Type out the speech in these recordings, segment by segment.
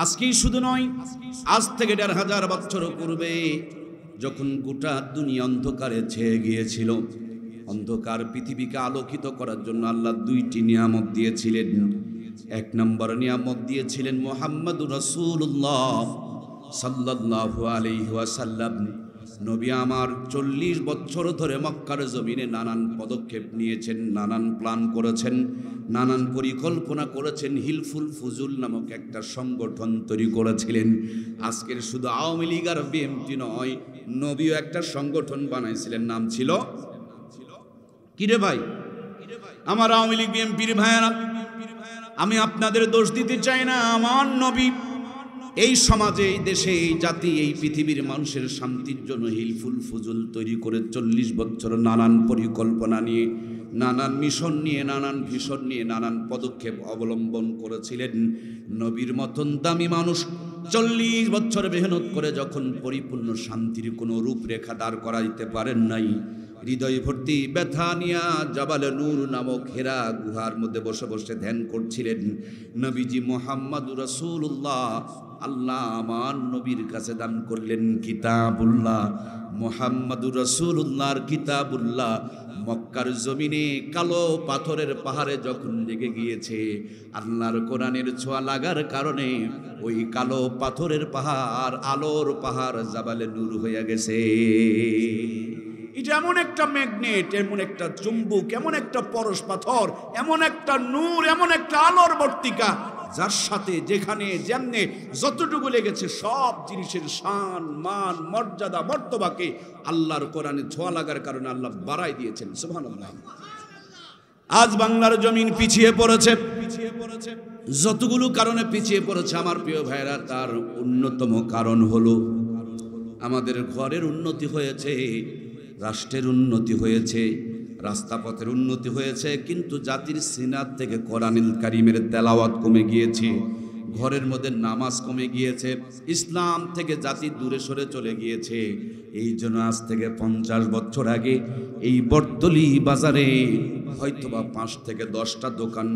আজকেই শুধু নয়, আজ থেকে ১,৫০০ বছর পূর্বে যখন গোটা দুনিয়া অন্ধকারে ছেয়ে গিয়েছিল, অন্ধকার পৃথিবীকে আলোকিত করার জন্য আল্লাহ দুইটি নিয়ামত দিয়েছিলেন। এক নম্বর নিয়ামত দিয়েছিলেন মুহাম্মদুর রাসূলুল্লাহ সাল্লাল্লাহু আলাইহি ওয়াসাল্লাম। নবী আমার ৪০ বছর ধরে মক্কার জমিনে নানান পদক্ষেপ নিয়েছেন, নানান প্ল্যান করেছেন, নানান পরিকল্পনা করেছেন। হিলফুল ফুজুল নামক একটা সংগঠন তৈরি করেছিলেন। আজকের শুধু আওয়ামী লীগ আর বিএনপি নয়, নবীও একটা সংগঠন বানাইছিলেন, নাম ছিল কিরে ভাই? আমার আওয়ামী লীগ বিএনপির ভাইয়েরা, আমি আপনাদের দোষ দিতে চাই না। আমার নবী এই সমাজে, এই দেশে, এই জাতি, এই পৃথিবীর মানুষের শান্তির জন্য হিলফুল ফুজুল তৈরি করে ৪০ বছর নানান পরিকল্পনা নিয়ে, নানান মিশন নিয়ে, নানান ভিশন নিয়ে, নানান পদক্ষেপ অবলম্বন করেছিলেন। নবীর মতন দামি মানুষ ৪০ বছর মেহনত করে যখন পরিপূর্ণ শান্তির কোনো রূপরেখা দাঁড় করাইতে পারেন নাই, হৃদয় ভর্তি ব্যথা নিয়া জাবালে নূর নামক হেরা গুহার মধ্যে বসে বসে ধ্যান করছিলেন নবীজি মুহাম্মদুর রাসূলুল্লাহ। আল্লাহ আমার নবীর কাছে দান করলেন কিতাবুল্লাহ, মুহাম্মদুর রাসূলুল্লাহর কিতাবুল্লাহ। মক্কার জমিনে কালো পাথরের পাহাড়ে যখন লেগে গিয়েছে, আল্লাহর কোরআনের ছোঁয়া লাগার কারণে ওই কালো পাথরের পাহাড় আলোর পাহাড় জাবালে নূর হয়ে গেছে। এটা এমন একটা ম্যাগনেট, এমন একটা চুম্বক, এমন একটা পরশ পাথর, এমন একটা নূর, এমন একটা আলোর বর্তিকা, যার সাথে যেখানে যেমনে যতটুকু লেগেছে সব জিনিসের শান মান মর্যাদা মর্তবাকে আল্লাহর কোরআনে ছোঁয়া লাগার কারণে আল্লাহ বাড়াই দিয়েছেন। সুবহানাল্লাহ। আজ বাংলার জমিন পিছিয়ে পড়েছে। যতগুলো কারণে পিছিয়ে পড়েছে আমার প্রিয় ভাইরা, তার অন্যতম কারণ হলো আমাদের ঘরের উন্নতি হয়েছে, রাষ্ট্রের উন্নতি হয়েছে, রাস্তাপথের উন্নতি হয়েছে, কিন্তু জাতির সিনাত থেকে কোরআনুল কারীমের তেলাওয়াত কমে গিয়েছে, ঘরের মধ্যে নামাজ কমে গিয়েছে, ইসলাম থেকে জাতি দূরে সরে চলে গিয়েছে। এই জন্য আজ থেকে ৫০ বছর আগে এই বটতলী বাজারে হয়তোবা ৫ থেকে ১০টা দোকান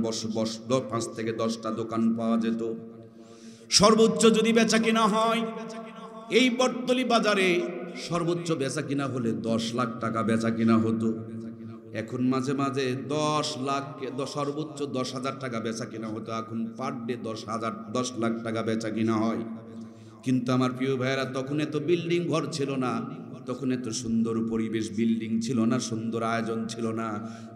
৫ থেকে ১০টা দোকান পাওয়া যেত। সর্বোচ্চ যদি বেচা কিনা হয় এই বটতলী বাজারে, সর্বোচ্চ বেচা কিনা হলে ১০ লাখ টাকা বেচা কিনা হতো। এখন মাঝে মাঝে ১০ লাখ, সর্বোচ্চ ১০,০০০ টাকা বেচা কিনা হতো। এখন পার ডে ১০ লাখ টাকা বেচা কিনা হয়। কিন্তু আমার প্রিয় ভাইয়েরা, তখন এত বিল্ডিং ঘর ছিল না, তখন এত সুন্দর পরিবেশ, বিল্ডিং ছিল না, সুন্দর আয়োজন ছিল না,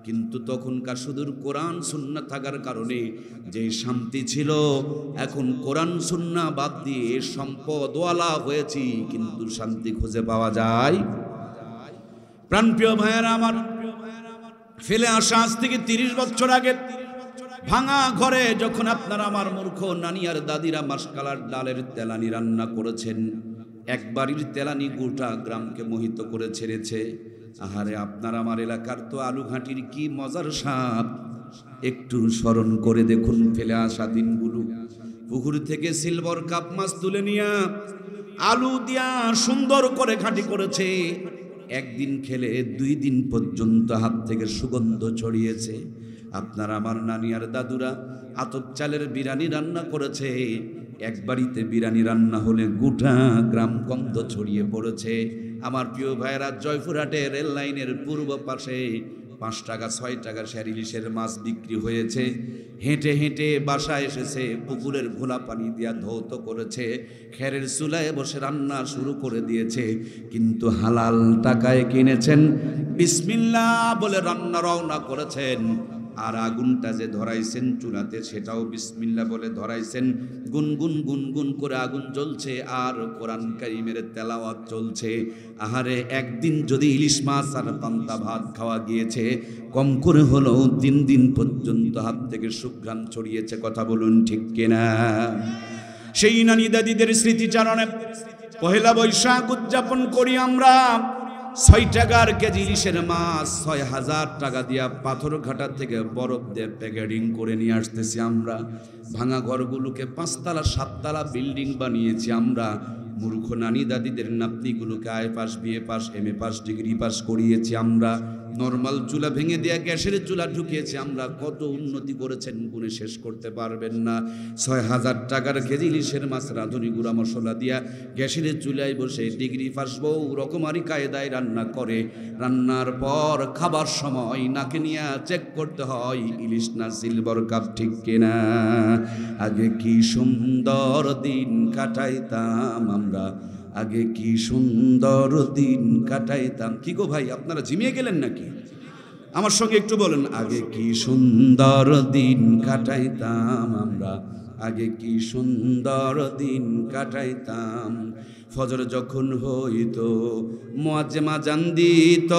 কিন্তু তখনকার সুদূর কোরআন সুন্নাহ থাকার কারণে যে শান্তি ছিল, এখন কোরআন সুন্নাহ বাদ দিয়ে সম্পদওয়ালা হয়েছি, কিন্তু শান্তি খুঁজে পাওয়া যায়। প্রাণপ্রিয় ভাইয়েরা আমার, ফেলে আসা আজ থেকে ৩০ বছর আগে ভাঙা ঘরে যখন আপনারা আমার মূর্খ নানি আর দাদিরা মাসকালার ডালের তেলানি রান্না করেছেন, এক বাড়ির তেলানি গোটা গ্রামকে মোহিত করে ছেড়েছে। আহারে, আপনার আমার এলাকার তো আলু ঘাঁটির কি মজার স্বাদ, একটু স্মরণ করে দেখুন ফেলে আসা দিনগুলো। পুকুর থেকে সিলভার কাপ মাছ তুলে নিয়ে আলু দিয়া সুন্দর করে ঘাঁটি করেছে, একদিন খেলে ২ দিন পর্যন্ত হাত থেকে সুগন্ধ ছড়িয়েছে। আপনার আমার নানি আর দাদুরা আতপ চালের বিরিয়ানি রান্না করেছে, এক বাড়িতে বিরিয়ানি রান্না হলে গোটা গ্রাম গন্ধ ছড়িয়ে পড়েছে। আমার প্রিয় ভাইয়েরা, জয়পুরহাটে রেল লাইনের পূর্ব পাশে ৫ টাকা ৬ টাকা সের ইলিশের মাছ বিক্রি হয়েছে। হেঁটে হেঁটে বাসায় এসেছে, পুকুরের ঘোলা পানি দিয়া ধৌত করেছে, খেরের চুলায় বসে রান্না শুরু করে দিয়েছে। কিন্তু হালাল টাকায় কিনেছেন, বিসমিল্লাহ বলে রান্না রওনা করেছেন, আর আগুনটা যে ধরাইছেন চুলাতে সেটাও বিসমিল্লাহ বলে ধরাইছেন। গুনগুন গুনগুন করে আগুন জ্বলছে আর কোরআন কারীমের তেলাওয়াত চলছে। আহারে, একদিন যদি ইলিশ মাছ আর পান্তা ভাত খাওয়া গিয়েছে, কম করে হলেও ৩ দিন পর্যন্ত হাত থেকে সুঘ্রাণ ছড়িয়েছে। কথা বলুন ঠিক কিনা? সেই নানি দাদিদের স্মৃতিচারণে পহেলা বৈশাখ উদযাপন করি আমরা। ৬ টাকার কেজি ইলিশের মাছ ৬,০০০ টাকা দিয়া পাথর ঘাটা থেকে বরফ দিয়ে প্যাকেটিং করে নিয়ে আসতেছি আমরা। ভাঙা ঘরগুলোকে ৫ তলা ৭ তলা বিল্ডিং বানিয়েছি আমরা। মূর্খ নানি দাদিদের নাতনিগুলোকে I pass, BA pass, MA pass, degree pass করিয়েছি আমরা। নরমাল চুলা ভেঙে দেয়া গ্যাসের চুলা ঢুকিয়েছে। আমরা কত উন্নতি করেছেন গুণে শেষ করতে পারবেন না। ৬,০০০ টাকার কেজি ইলিশের মাছ রাঁধুনি গুঁড়া মশলা দিয়া গ্যাসের চুলায় বসে ডিগ্রি পাস বউ রকমারি কায়দায় রান্না করে। রান্নার পর খাবার সময় নাকে নিয়ে চেক করতে হয় ইলিশ না সিলভার কাপ, ঠিক কিনা? আগে কি সুন্দর দিন কাটাইতাম আমরা, আগে কি সুন্দর দিন কাটাইতাম। কি গো ভাই, আপনারা ঝিমিয়ে গেলেন নাকি? আমার সঙ্গে একটু বলেন, আগে কি সুন্দর দিন কাটাইতাম আমরা, আগে কি সুন্দর দিন কাটাইতাম। ফজর যখন হইতো মুয়াজ্জিন আযান দিত,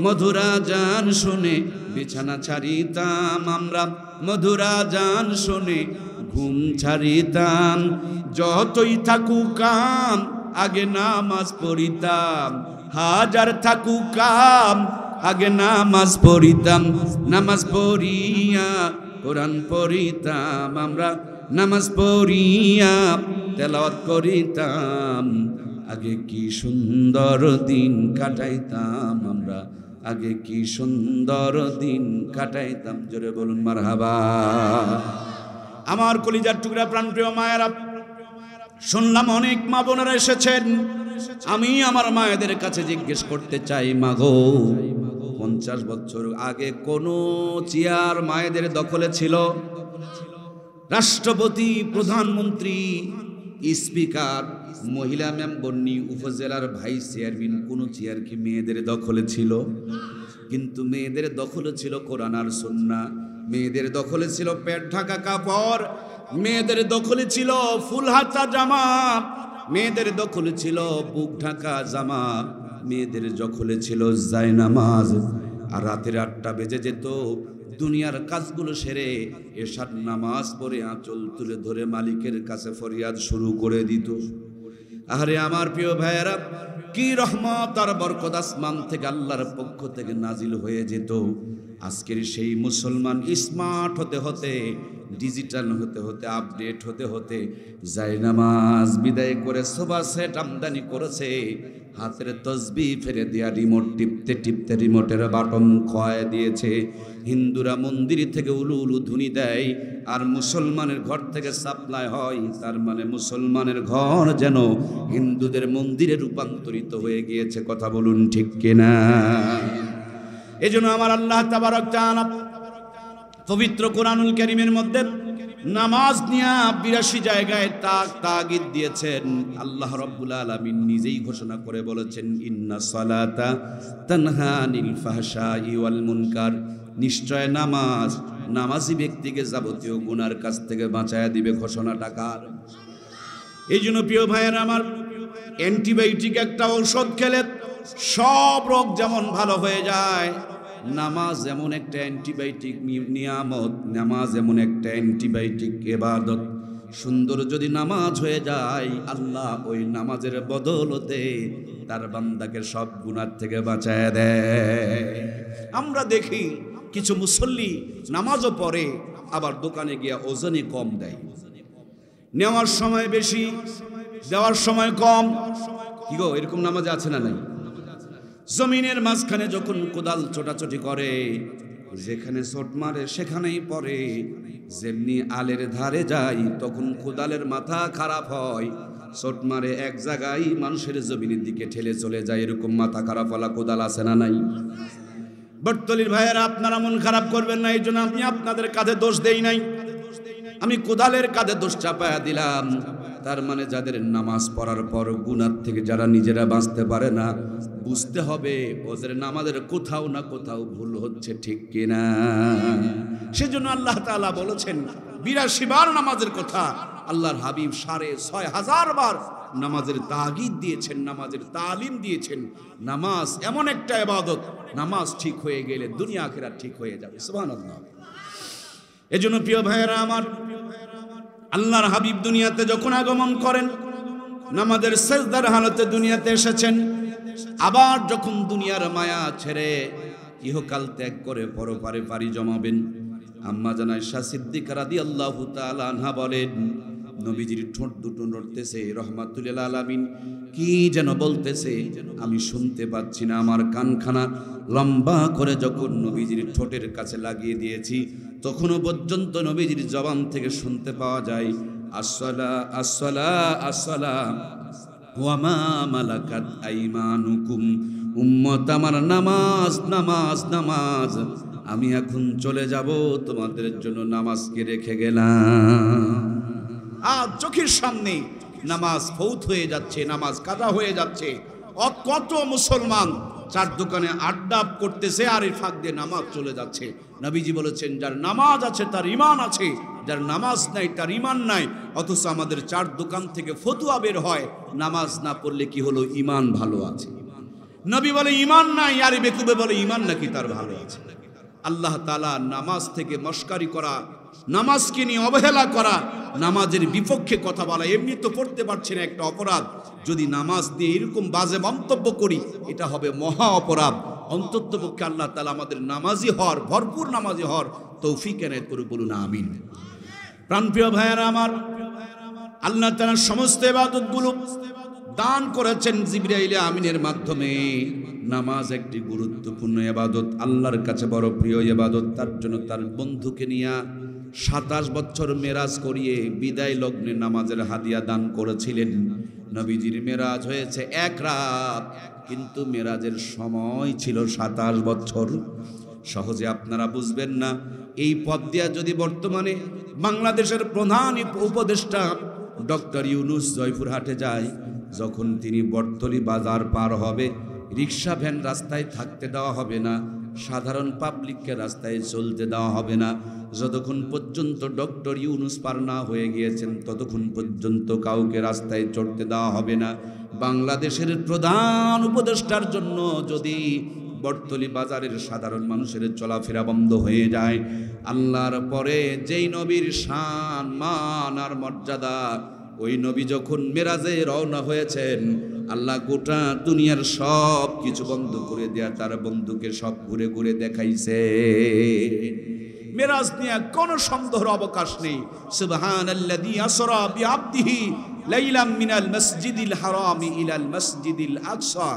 মধুর আযান শুনে বিছানা ছাড়িতাম আমরা, মধুর আযান শুনে ঘুম ছাড়িতাম। যতই থাকুক কাম আগে নামাজ পড়িতাম, হাজার থাকুক কাম আগে নামাজ পড়িতাম। নামাজ পড়িয়া কোরআন পড়িতাম আমরা, নামাজ পড়িয়া তেলাওয়াত করিতাম। আগে কি সুন্দর দিন কাটাইতাম আমরা, আগে কি সুন্দর দিন কাটাইতাম। জোরে বলুন মারহাবা। আমার কলিজার টুকরা প্রাণপ্রিয় মায়েরা, শুনলাম অনেক মা বোনেরা এসেছেন। আমি আমার মায়েদের কাছে জিজ্ঞেস করতে চাই, মাগো 50 বছর আগে কোন চেয়ার মায়েদের দখলে ছিল? রাষ্ট্রপতি, প্রধানমন্ত্রী, স্পিকার, মহিলা মেম্বার, উপজেলার ভাইস চেয়ারম্যান, কোন চেয়ার কি মেয়েদের দখলে ছিল? কিন্তু মেয়েদের দখলে ছিল কোরআন আর সুন্নাহ, মেয়েদের দখলে ছিল পেট ঢাকা কাপড়, মেয়েদের দখলে ছিল ফুল হাতা জামা, মেয়েদের দখলে ছিল বুক ঢাকা জামা, মেয়েদের দখলে ছিল জায়নামাজ। আর রাতের 8টা বেজে যেত, দুনিয়ার কাজগুলো সেরে এশার নামাজ পড়ে আঁচল তুলে ধরে মালিকের কাছে ফরিয়াদ শুরু করে দিত। আরে আমার প্রিয় ভাইয়েরা, কি রহমত আর বরকত আসমান থেকে আল্লাহর পক্ষ থেকে নাজিল হয়ে যেত। আজকের সেই মুসলমান স্মার্ট হতে হতে, ডিজিটাল হতে হতে, আপডেট হতে হতে জায়নামাজ বিদায় করে সোফা সেট আমদানি করেছে। হাতের তসবিহ ফেলে দেয়া রিমোট টিপতে টিপতে রিমোটের বাটন ক্ষয় দিয়েছে। হিন্দুরা মন্দির থেকে উলু উলু ধ্বনি দেয়, আর মুসলমানের ঘর থেকে সাপ্লাই হয়। তার মানে মুসলমানের ঘর যেন হিন্দুদের মন্দিরে রূপান্তরিত হয়ে গিয়েছে। কথা বলুন ঠিক কিনা? এজন্য আমার আল্লাহ তাবারক তাআলা পবিত্র কোরআনুল কারীমের মধ্যে নামাজ নিয়ে 82 জায়গায় তাগিদ দিয়েছেন। আল্লাহ রাব্বুল আলামিন নিজেই ঘোষণা করে বলেছেন, ইন্নাস সালাতা তানহা আনিল ফাহশাই ওয়াল মুনকার। নিশ্চয় নামাজ নামাজি ব্যক্তিকে যাবতীয় গুনার কাছ থেকে বাঁচায়া দিবে। ঘোষণাটা কার? এই জন্য প্রিয় ভাইয়েরা আমার, অ্যান্টিবায়োটিক একটা ঔষধ খেলে সব রোগ যেমন ভালো হয়ে যায়, নামাজ এমন একটা অ্যান্টিবায়োটিক নিয়ামত, নামাজ এমন একটা অ্যান্টিবায়োটিক ইবাদত। সুন্দর যদি নামাজ হয়ে যায়, আল্লাহ ওই নামাজের বদলতে তার বান্দাকে সব গুনাহ থেকে বাঁচায় দেয়। আমরা দেখি কিছু মুসল্লি নামাজও পড়ে, আবার দোকানে গিয়ে ওজনে কম দেয়, নেওয়ার সময় বেশি, দেওয়ার সময় কম। কি গো, এরকম নামাজ আছে না নাই? জমিনের মাঝখানে যখন কোদাল ছোটাছুটি করে, যেখানে চোট মারে সেখানেই পড়ে। যেমনি আলের ধারে যায়, তখন কোদালের মাথা খারাপ হয়, চোট মারে এক জায়গায়, মানুষের জমিনের দিকে ঠেলে চলে যায়। এরকম মাথা খারাপ হলা কোদাল আছে না নাই? বটতলির ভাইয়েরা, আপনারা মন খারাপ করবেন না, এই জন্য আমি আপনাদের কাঁধে দোষ দেই নাই, আমি কোদালের কাঁধে দোষ চাপায়া দিলাম। তার মানে যাদের নামাজ পড়ার পর গুনাহ থেকে যারা নিজেরা বাঁচতে পারে না, বুঝতে হবে ওদের নামাজের কোথাও না কোথাও ভুল হচ্ছে, ঠিক কিনা? সেজন্য আল্লাহ তাআলা বলেছেন 82 বার নামাজের কথা। আল্লাহর হাবিব 6,500 বার নামাজের তাগিদ দিয়েছেন, নামাজের তালিম দিয়েছেন। নামাজ এমন একটা ইবাদত, নামাজ ঠিক হয়ে গেলে দুনিয়া আখিরাত ঠিক হয়ে যাবে। সুবহানাল্লাহ। এজন্য প্রিয় ভাইয়েরা আমার, আল্লাহর হাবিব দুনিয়াতে যখন আগমন করেন, নামাজের সেজদার হালতে দুনিয়াতে এসেছেন। আবার যখন দুনিয়ার মায়া ছেড়ে ইহকাল ত্যাগ করে পরপারে পাড়ি জমাবেন, আম্মা জান আয়েশা সিদ্দিকা রাদিয়াল্লাহু তাআলা আনহা বলেন, নবীজির ঠোঁট দুটো নড়তেছে, রহমাতুল আলামিন কি যেন বলতেছে, আমি শুনতে পাচ্ছি না। আমার কানখানা লম্বা করে যখন নবীজির ঠোঁটের কাছে লাগিয়ে দিয়েছি, তখনও পর্যন্ত নবীজির জবান থেকে শুনতে পাওয়া যায়, আসসালা আসসালা আসসালা ওয়া মা মালাকাত আইমানুকুম। উম্মত আমার, নামাজ নামাজ নামাজ, আমি এখন চলে যাব, তোমাদের জন্য নামাজকে রেখে গেলাম। আর চোখের সামনে নামাজ ফৌত হয়ে যাচ্ছে, নামাজ কাজা হয়ে যাচ্ছে। কত মুসলমান চার দোকানে আড্ডা করতেছে আর এই ফাঁক দিয়ে নামাজ চলে যাচ্ছে। নবীজি বলেছেন, যার নামাজ আছে তার ঈমান আছে, যার নামাজ নাই তার ঈমান নাই। অথচ আমাদের চার দোকান থেকে ফতুয়া বের হয়, নামাজ না পড়লে কি হলো, ঈমান ভালো আছে। নবী বলে ঈমান নাই, আর বেকুবে বলে ঈমান নাকি তার ভালো আছে। আল্লাহ তাআলা নামাজ থেকে মস্কারি করা, নামাজকে নিয়ে অবহেলা করা, নামাজের বিপক্ষে কথা বলা, এমনি তো পড়তে পারছি না একটা অপরাধ, যদি নামাজ দিয়ে এরকম বাজে মন্তব্য করি এটা হবে মহা অপরাধ। অন্ততপক্ষে আল্লাহ তাআলা আমাদের নামাজি হওয়ার, ভরপুর নামাজি হওয়ার তৌফিক এনায়েত করুন, বলুন আমিন। প্রাণপ্রিয় ভাইয়েরা আমার, আল্লাহ তাআলা সমস্ত ইবাদতগুলো দান করেছেন জিবরাইল আমিনের মাধ্যমে। নামাজ একটি গুরুত্বপূর্ণ ইবাদত, আল্লাহর কাছে বড় প্রিয় ইবাদত। তার জন্য তার বন্ধুকে নিয়ে 27 বছর মেরাজ করিয়ে বিদায় লগ্নে নামাজের হাদিয়া দান করেছিলেন। নবীজির মেরাজ হয়েছে এক রাত, কিন্তু মেরাজের সময় ছিল 27 বছর। সহজে আপনারা বুঝবেন না। এই পথ দিয়া যদি বর্তমানে বাংলাদেশের প্রধান উপদেষ্টা ডক্টর ইউনূস জয়পুরহাটে যায়, যখন তিনি বটতলী বাজার পার হবে, রিক্সা ভ্যান রাস্তায় থাকতে দেওয়া হবে না, সাধারণ পাবলিককে রাস্তায় চলতে দেওয়া হবে না। যতক্ষণ পর্যন্ত ডক্টর ইউনূস পার না হয়ে গিয়েছেন, ততক্ষণ পর্যন্ত কাউকে রাস্তায় চড়তে দেওয়া হবে না। বাংলাদেশের প্রধান উপদেষ্টার জন্য যদি বটতলী বাজারের সাধারণ মানুষের চলাফেরা বন্ধ হয়ে যায়, আল্লাহর পরে যেই নবীর শান, মান আর মর্যাদা, ওই নবী যখন মেরাজে রওনা হয়েছেন, আল্লাহ গোটা দুনিয়ার সব কিছু বন্ধ করে দেয়া তার বন্ধুকে সব ঘুরে ঘুরে দেখাইছে। মেরাজ নিয়ে কোনো সন্দেহের অবকাশ নেই। সুবহানাল্লাযী আসরা বিআবদিহি লাইলাম মিনাল মসজিদিল হারামি ইলাল মসজিদিল আকসা।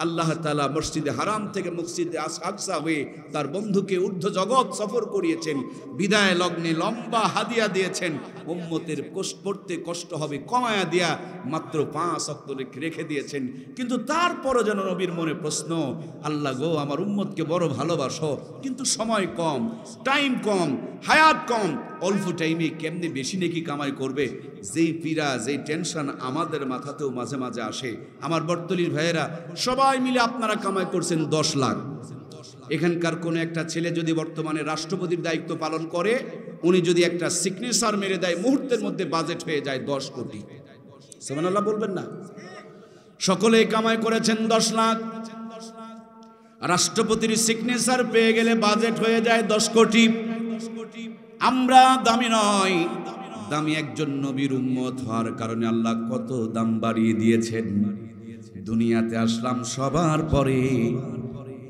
আল্লাহ তাআলা মসজিদে হারাম থেকে মসজিদে আকসা হয়ে তার বন্ধুকে ঊর্ধ্ব জগৎ সফর করিয়েছেন। বিদায় লগ্নে লম্বা হাদিয়া দিয়েছেন। উম্মতের পড়তে কষ্ট হবে কমায়া দিয়া মাত্র 5 ওয়াক্ত রেখে দিয়েছেন। কিন্তু তারপরও যেন নবীর মনে প্রশ্ন, আল্লাহ গো, আমার উম্মতকে বড় ভালোবাসো, কিন্তু সময় কম, টাইম কম, হায়াত কম, অল্প টাইমে কেমনে বেশি নেকি কামাই করবে? যেই পীড়া, যেই টেনশন আমাদের মাথাতেও মাঝে মাঝে আসে। আমার বটতলীর ভাইয়েরা সবাই মিলে আপনারা কামাই করছেন 10 লাখ। এখানকার কোনো একটা ছেলে যদি বর্তমানে রাষ্ট্রপতির দায়িত্ব পালন করে, উনি যদি একটা সিগনেচার মেরে দেয়, মুহূর্তের মধ্যে বাজেট হয়ে যায় 10 কোটি। সুবহানাল্লাহ বলবেন না? সকলেই কামাই করেছেন 10 লাখ। রাষ্ট্রপতির সিগনেচার পেয়ে গেলে বাজেট হয়ে যায় 10 কোটি। আমরা দামি নয়, দামি একজন নবীর উম্মত হওয়ার কারণে আল্লাহ কত দাম বাড়িয়ে দিয়েছেন। দুনিয়াতে আসলাম সবার পরে,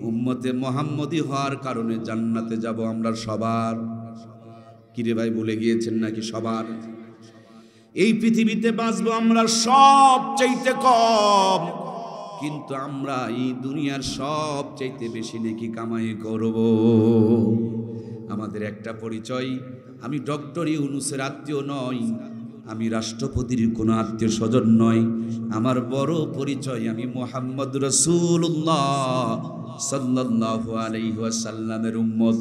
উম্মতে মুহাম্মদী হওয়ার কারণে জান্নাতে যাব আমরা সবার। কিরে ভাই, ভুলে গিয়েছেন নাকি সবার? এই পৃথিবীতে বাঁচবো আমরা সব চাইতে কম, কিন্তু আমরা এই দুনিয়ার সব চাইতে বেশি নেকি কামাই করব। আমাদের একটা পরিচয়, আমি ডক্টর ইউনূসের আত্মীয় নই, আমি রাষ্ট্রপতির কোনো আত্মীয় স্বজন নই। আমার বড় পরিচয়, আমি মুহাম্মদ রাসূলুল্লাহ সাল্লাল্লাহু আলাইহি ওয়াসাল্লামের উম্মত।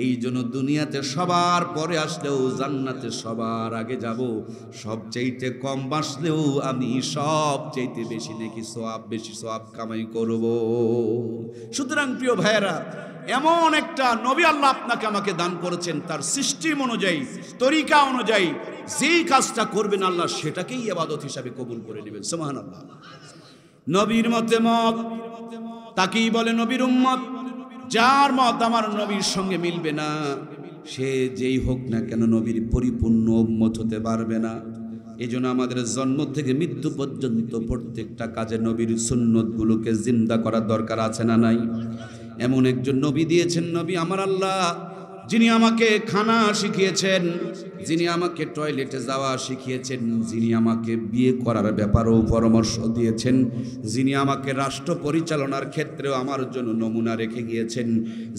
এই জন্য দুনিয়াতে সবার পরে আসলেও জান্নাতে সবার আগে যাব। সবচাইতে কম বাঁচলেও আমি সবচাইতে বেশি নেকি সওয়াব, বেশি সওয়াব কামাই করব। সুতরাং প্রিয় ভাইয়েরা, এমন একটা নবী আল্লাহ আপনাকে আমাকে দান করেছেন, তার সিস্টেম অনুযায়ী, তরিকা অনুযায়ী যেই কাজটা করবেন আল্লাহ সেটাকেই ইবাদত হিসাবে কবুল করে নেবেন। সুবহানাল্লাহ। নবীর মতে মত, তাকেই বলে নবীর উম্মত। যার মত আমার নবীর সঙ্গে মিলবে না, সে যেই হোক না কেন নবীর পরিপূর্ণ উম্মত হতে পারবে না। এই জন্য আমাদের জন্ম থেকে মৃত্যু পর্যন্ত প্রত্যেকটা কাজে নবীর সুন্নতগুলোকে জিন্দা করার দরকার আছে না নাই? এমন একজন নবী দিয়েছেন নবী আমার আল্লাহ, যিনি আমাকে খানা শিখিয়েছেন, যিনি আমাকে টয়লেটে যাওয়া শিখিয়েছেন, যিনি আমাকে বিয়ে করার ব্যাপারেও পরামর্শ দিয়েছেন, যিনি আমাকে রাষ্ট্র পরিচালনার ক্ষেত্রেও আমার জন্য নমুনা রেখে গিয়েছেন,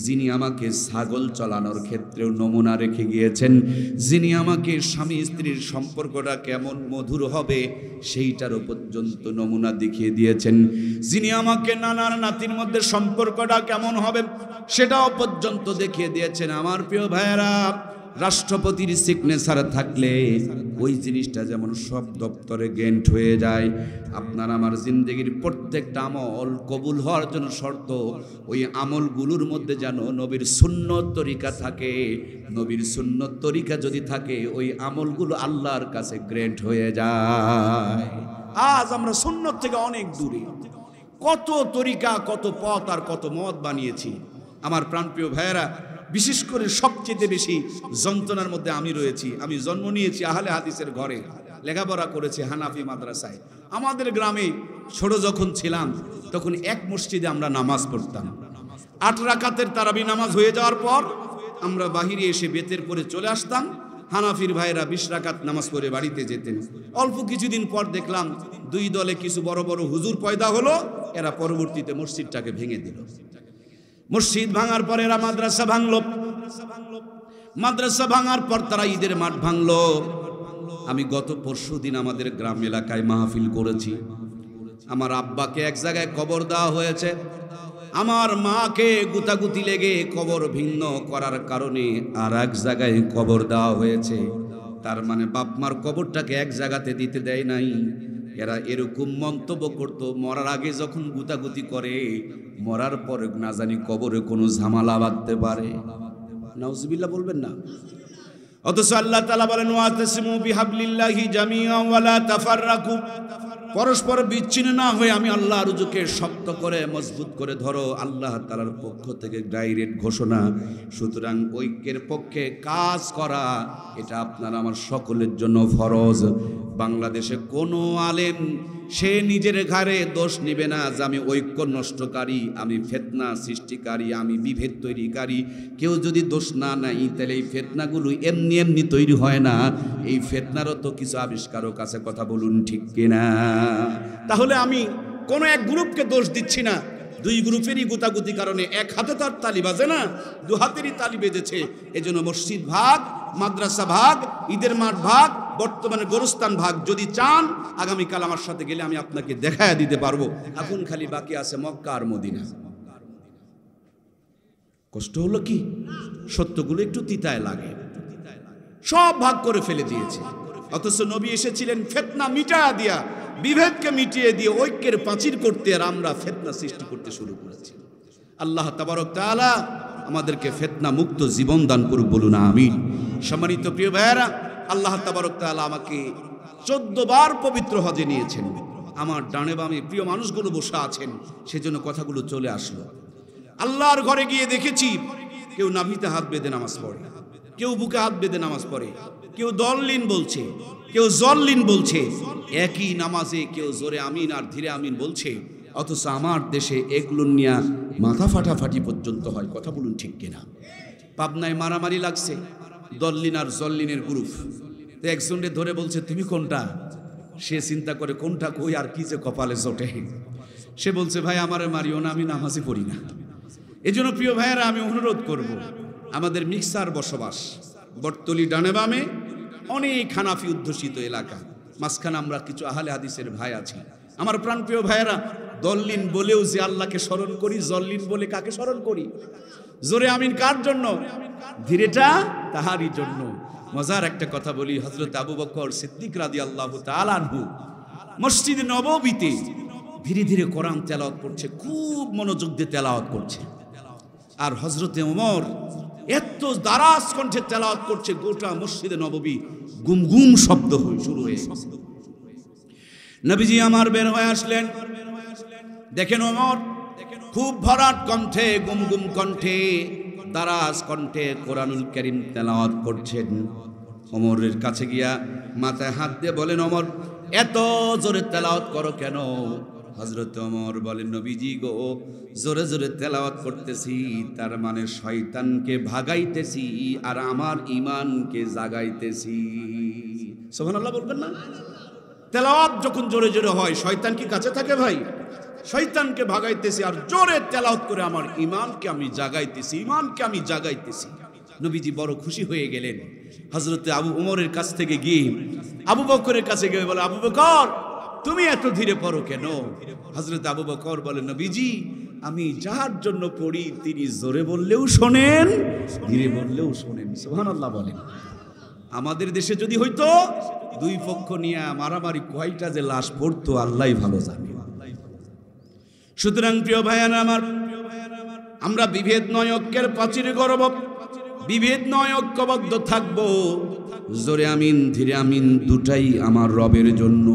যিনি আমাকে ছাগল চলানোর ক্ষেত্রেও নমুনা রেখে গিয়েছেন, যিনি আমাকে স্বামী স্ত্রীর সম্পর্কটা কেমন মধুর হবে সেইটারও পর্যন্ত নমুনা দেখিয়ে দিয়েছেন, যিনি আমাকে নানার নাতির মধ্যে সম্পর্কটা কেমন হবে সেটাও পর্যন্ত দেখিয়ে দিয়েছেন। আমার প্রিয় ভাইয়েরা, রাষ্ট্রপতির সিগনেচার থাকলে ওই জিনিসটা যেমন সব দপ্তরে গেন্ট হয়ে যায়, আপনার আমার জিন্দগির প্রত্যেকটা আমল কবুল হওয়ার জন্য শর্ত ওই আমলগুলোর মধ্যে যেন নবীর সুন্নত তরিকা থাকে। নবীর সুন্নত তরিকা যদি থাকে ওই আমলগুলো আল্লাহর কাছে গ্রেন্ট হয়ে যায়। আজ আমরা সুন্নত থেকে অনেক দূরে, কত তরিকা, কত পথ আর কত মত বানিয়েছি। আমার প্রাণপ্রিয় ভাইয়েরা, বিশেষ করে সবচেয়ে বেশি যন্ত্রণার মধ্যে আমি রয়েছি। আমি জন্ম নিয়েছি আহলে হাদিসের ঘরে, লেখাপড়া করেছি হানাফি মাদ্রাসায়। আমাদের গ্রামে ছোট যখন ছিলাম তখন এক মসজিদে আমরা নামাজ পড়তাম। 8 রাকাতের তারাবি নামাজ হয়ে যাওয়ার পর আমরা বাহিরে এসে বেতের পরে চলে আসতাম। হানাফির ভাইরা 20 রাকাত নামাজ পড়ে বাড়িতে যেতেন। অল্প কিছুদিন পর দেখলাম 2 দলে কিছু বড় বড় হুজুর পয়দা হলো। এরা পরবর্তীতে মসজিদটাকে ভেঙে দিল। মসজিদ ভাঙার পর এরা মাদ্রাসা ভাঙলো। মাদ্রাসা ভাঙার পর তারা ঈদের মাঠ ভাঙলো। আমি গত পরশুদিন আমাদের গ্রাম এলাকায় মাহফিল করেছি। আমার আব্বাকে এক জায়গায় কবর দেওয়া হয়েছে, আমার মাকে গুতাগুতি লেগে কবর ভিন্ন করার কারণে আর এক জায়গায় কবর দেওয়া হয়েছে। তার মানে বাপ মার কবরটাকে এক জায়গাতে দিতে দেয় নাই। এরা এরকম মন্তব্য করতো, মরার আগে যখন গুতাগুতি করে মরার পরে না জানি কবরে কোনো ঝামেলা বাঁধতে পারে। নাউজুবিল্লাহ বলবেন না? অথচ আল্লাহ তাআলা বলেন, ওয়াতাসিমু বিহাবলিল্লাহি জামিআন ওয়া লা তাফাররাকু, পরস্পর বিচ্ছিন্ন না হয়ে আমি আল্লাহর রুজুকে শক্ত করে মজবুত করে ধরো। আল্লাহ তাআলার পক্ষ থেকে ডাইরেক্ট ঘোষণা। সুতরাং ঐক্যের পক্ষে কাজ করা এটা আপনার আমার সকলের জন্য ফরজ। বাংলাদেশে কোনো আলেম সে নিজের ঘাড়ে দোষ নেবে না যে আমি ঐক্য নষ্টকারী, আমি ফিতনা সৃষ্টিকারী, আমি বিভেদ তৈরিকারী। কেউ যদি দোষ না নেয় তাহলে এই ফিতনাগুলো এমনি এমনি তৈরি হয় না। এই ফিতনারও তো কিছু আবিষ্কারক আছে, কথা বলুন ঠিক কিনা? তাহলে আমি কোনো এক গ্রুপকে দোষ দিচ্ছি না, 2 গ্রুপেরই গুতাগুতি কারণে এক হাতে তার তালি বাজে না, 2 হাতেরই তালি বেজেছে। এজন্য মসজিদ ভাগ, মাদ্রাসা ভাগ, ঈদের মাঠ ভাগ, বর্তমানে গোরস্থান ভাগ। যদি চান আগামীকাল আমার সাথে গেলে আমি আপনাকে দেখায় দিতে পারবো। এখন খালি বাকি আছে মক্কা আর মদিনা। কষ্ট হলো কি? সত্যগুলো একটু তিতায় লাগে। সব ভাগ করে ফেলে দিয়েছে। অথচ নবী এসেছিলেন ফিতনা মিটায়া দিয়া, বিভেদকে মিটিয়ে দিয়ে ঐক্যের প্রাচীর করতে, আর আমরা ফিতনা সৃষ্টি করতে শুরু করেছি। আল্লাহ তাবারক তাআলা আমাদেরকে ফিতনা মুক্ত জীবন দান করুক, বলুন আমিন। সম্মানিত প্রিয় ভাইয়েরা, আল্লাহ তাবারক তাআলা আমাকে 14 বার পবিত্র হজে নিয়েছেন। আমার ডানে বামে প্রিয় মানুষগুলো বসে আছেন, সেজন্য কথাগুলো চলে আসলো। আল্লাহর ঘরে গিয়ে দেখেছি কেউ নাভিতে হাত বেঁধে নামাজ পড়ে, কেউ বুকে হাত বেঁধে নামাজ পড়ে, কেউ দললিন বলছে, কেউ জল্লিন বলছে। একই নামাজে কেউ জোরে আমিন আর ধীরে আমিন বলছে। অথচ আমার দেশে এগুলো নিয়ে মাথা ফাটাফাটি পর্যন্ত হয়, কথা বলুন ঠিক কিনা? পাবনায় মারামারি লাগছে, দল্লিন আর জল্লিনের গ্রুপ। তো একজনকে ধরে বলছে তুমি কোনটা? সে চিন্তা করে কোনটা কই আর কি যে কপালে জোটে। সে বলছে ভাই আমারে মারিও না, আমি নামাজই পড়ি না। এজন্য প্রিয় ভাইয়েরা, আমি অনুরোধ করব, আমাদের মিক্সার বসবাস বটতলি ডানে বামে অনেক হানাফি অধ্যুষিত এলাকা, মাঝখানে আমরা কিছু আহলে হাদিসের ভাই আছি। আমার প্রাণপ্রিয় ভাইয়েরা, দল্লিন বলেও যে আল্লাহকে স্মরণ করি, জল্লিন বলে কাকে স্মরণ করি? জোরে আমিন কার জন্য? ধীরেটা তাহারই জন্য। মজার একটা কথা বলি, হযরত আবু বকর সিদ্দিক রাদিয়াল্লাহু তাআলা আনহু মসজিদে নববীতে ধীরে ধীরে কোরআন তেলাওয়াত করছে, খুব মনোযোগ দিয়ে তেলাওয়াত করছে। আর হযরতে ওমর এত দারাজ কণ্ঠে তেলাওয়াত করছে, গোটা মসজিদে নববী গুম গুম শব্দ শুরু হয়ে গেছে। নবীজি আমার বের হয়ে আসলেন, দেখেন ওমর খুব ভরাট কণ্ঠে, গুম গুম কণ্ঠে, দারাজ কণ্ঠে কোরআনুল কারীম তেলাওয়াত করছেন। ওমরের কাছে গিয়া মাথায় হাত দিয়ে বলেন, ওমর এত জোরে তেলাওয়াত করো কেন? হযরত ওমর বলেন, নবীজি গো, জোরে জোরে তেলাওয়াত করতেছি, তার মানে শয়তানকে ভাগাইতেছি আর আমার ঈমানকে জাগাইতেছি। সুবহানাল্লাহ বলবেন না? তেলাওয়াত যখন জোরে জোরে হয়, শয়তান কি কাছে থাকে ভাই? শয়তানকে ভাগাইতেছি আর জোরে তেলাওয়াত করে আমার ঈমানকে আমি জাগাইতেছি, ঈমানকে আমি জাগাইতেছি। নবীজি বড় খুশি হয়ে গেলেন। হযরত আবু ওমরের কাছ থেকে গিয়ে আবু বকরের কাছে গিয়ে বলে, আবু বকর, তুমি এত ধীরে পড়ো কেন? হযরত আবু বকর বলেন, নবীজি, আমি যার জন্য পড়ি তিনি জোরে বললেও শোনেন, ধীরে বললেও শোনেন। সুবহানাল্লাহ বলেন। আমাদের দেশে যদি হইতো, দুই পক্ষ নিয়ে মারামারি কয়টা যে লাশ পড়তো আল্লাহই ভালো জানে। সুতরাং প্রিয় ভাইয়ারা আমার, আমরা বিভেদ নয় ঐক্যের প্রাচীর গড়ব, বিভেদ নয় ঐক্যবদ্ধ থাকবো। জোরে আমিন, ধীরে আমিন, দুটাই আমার রবের জন্য।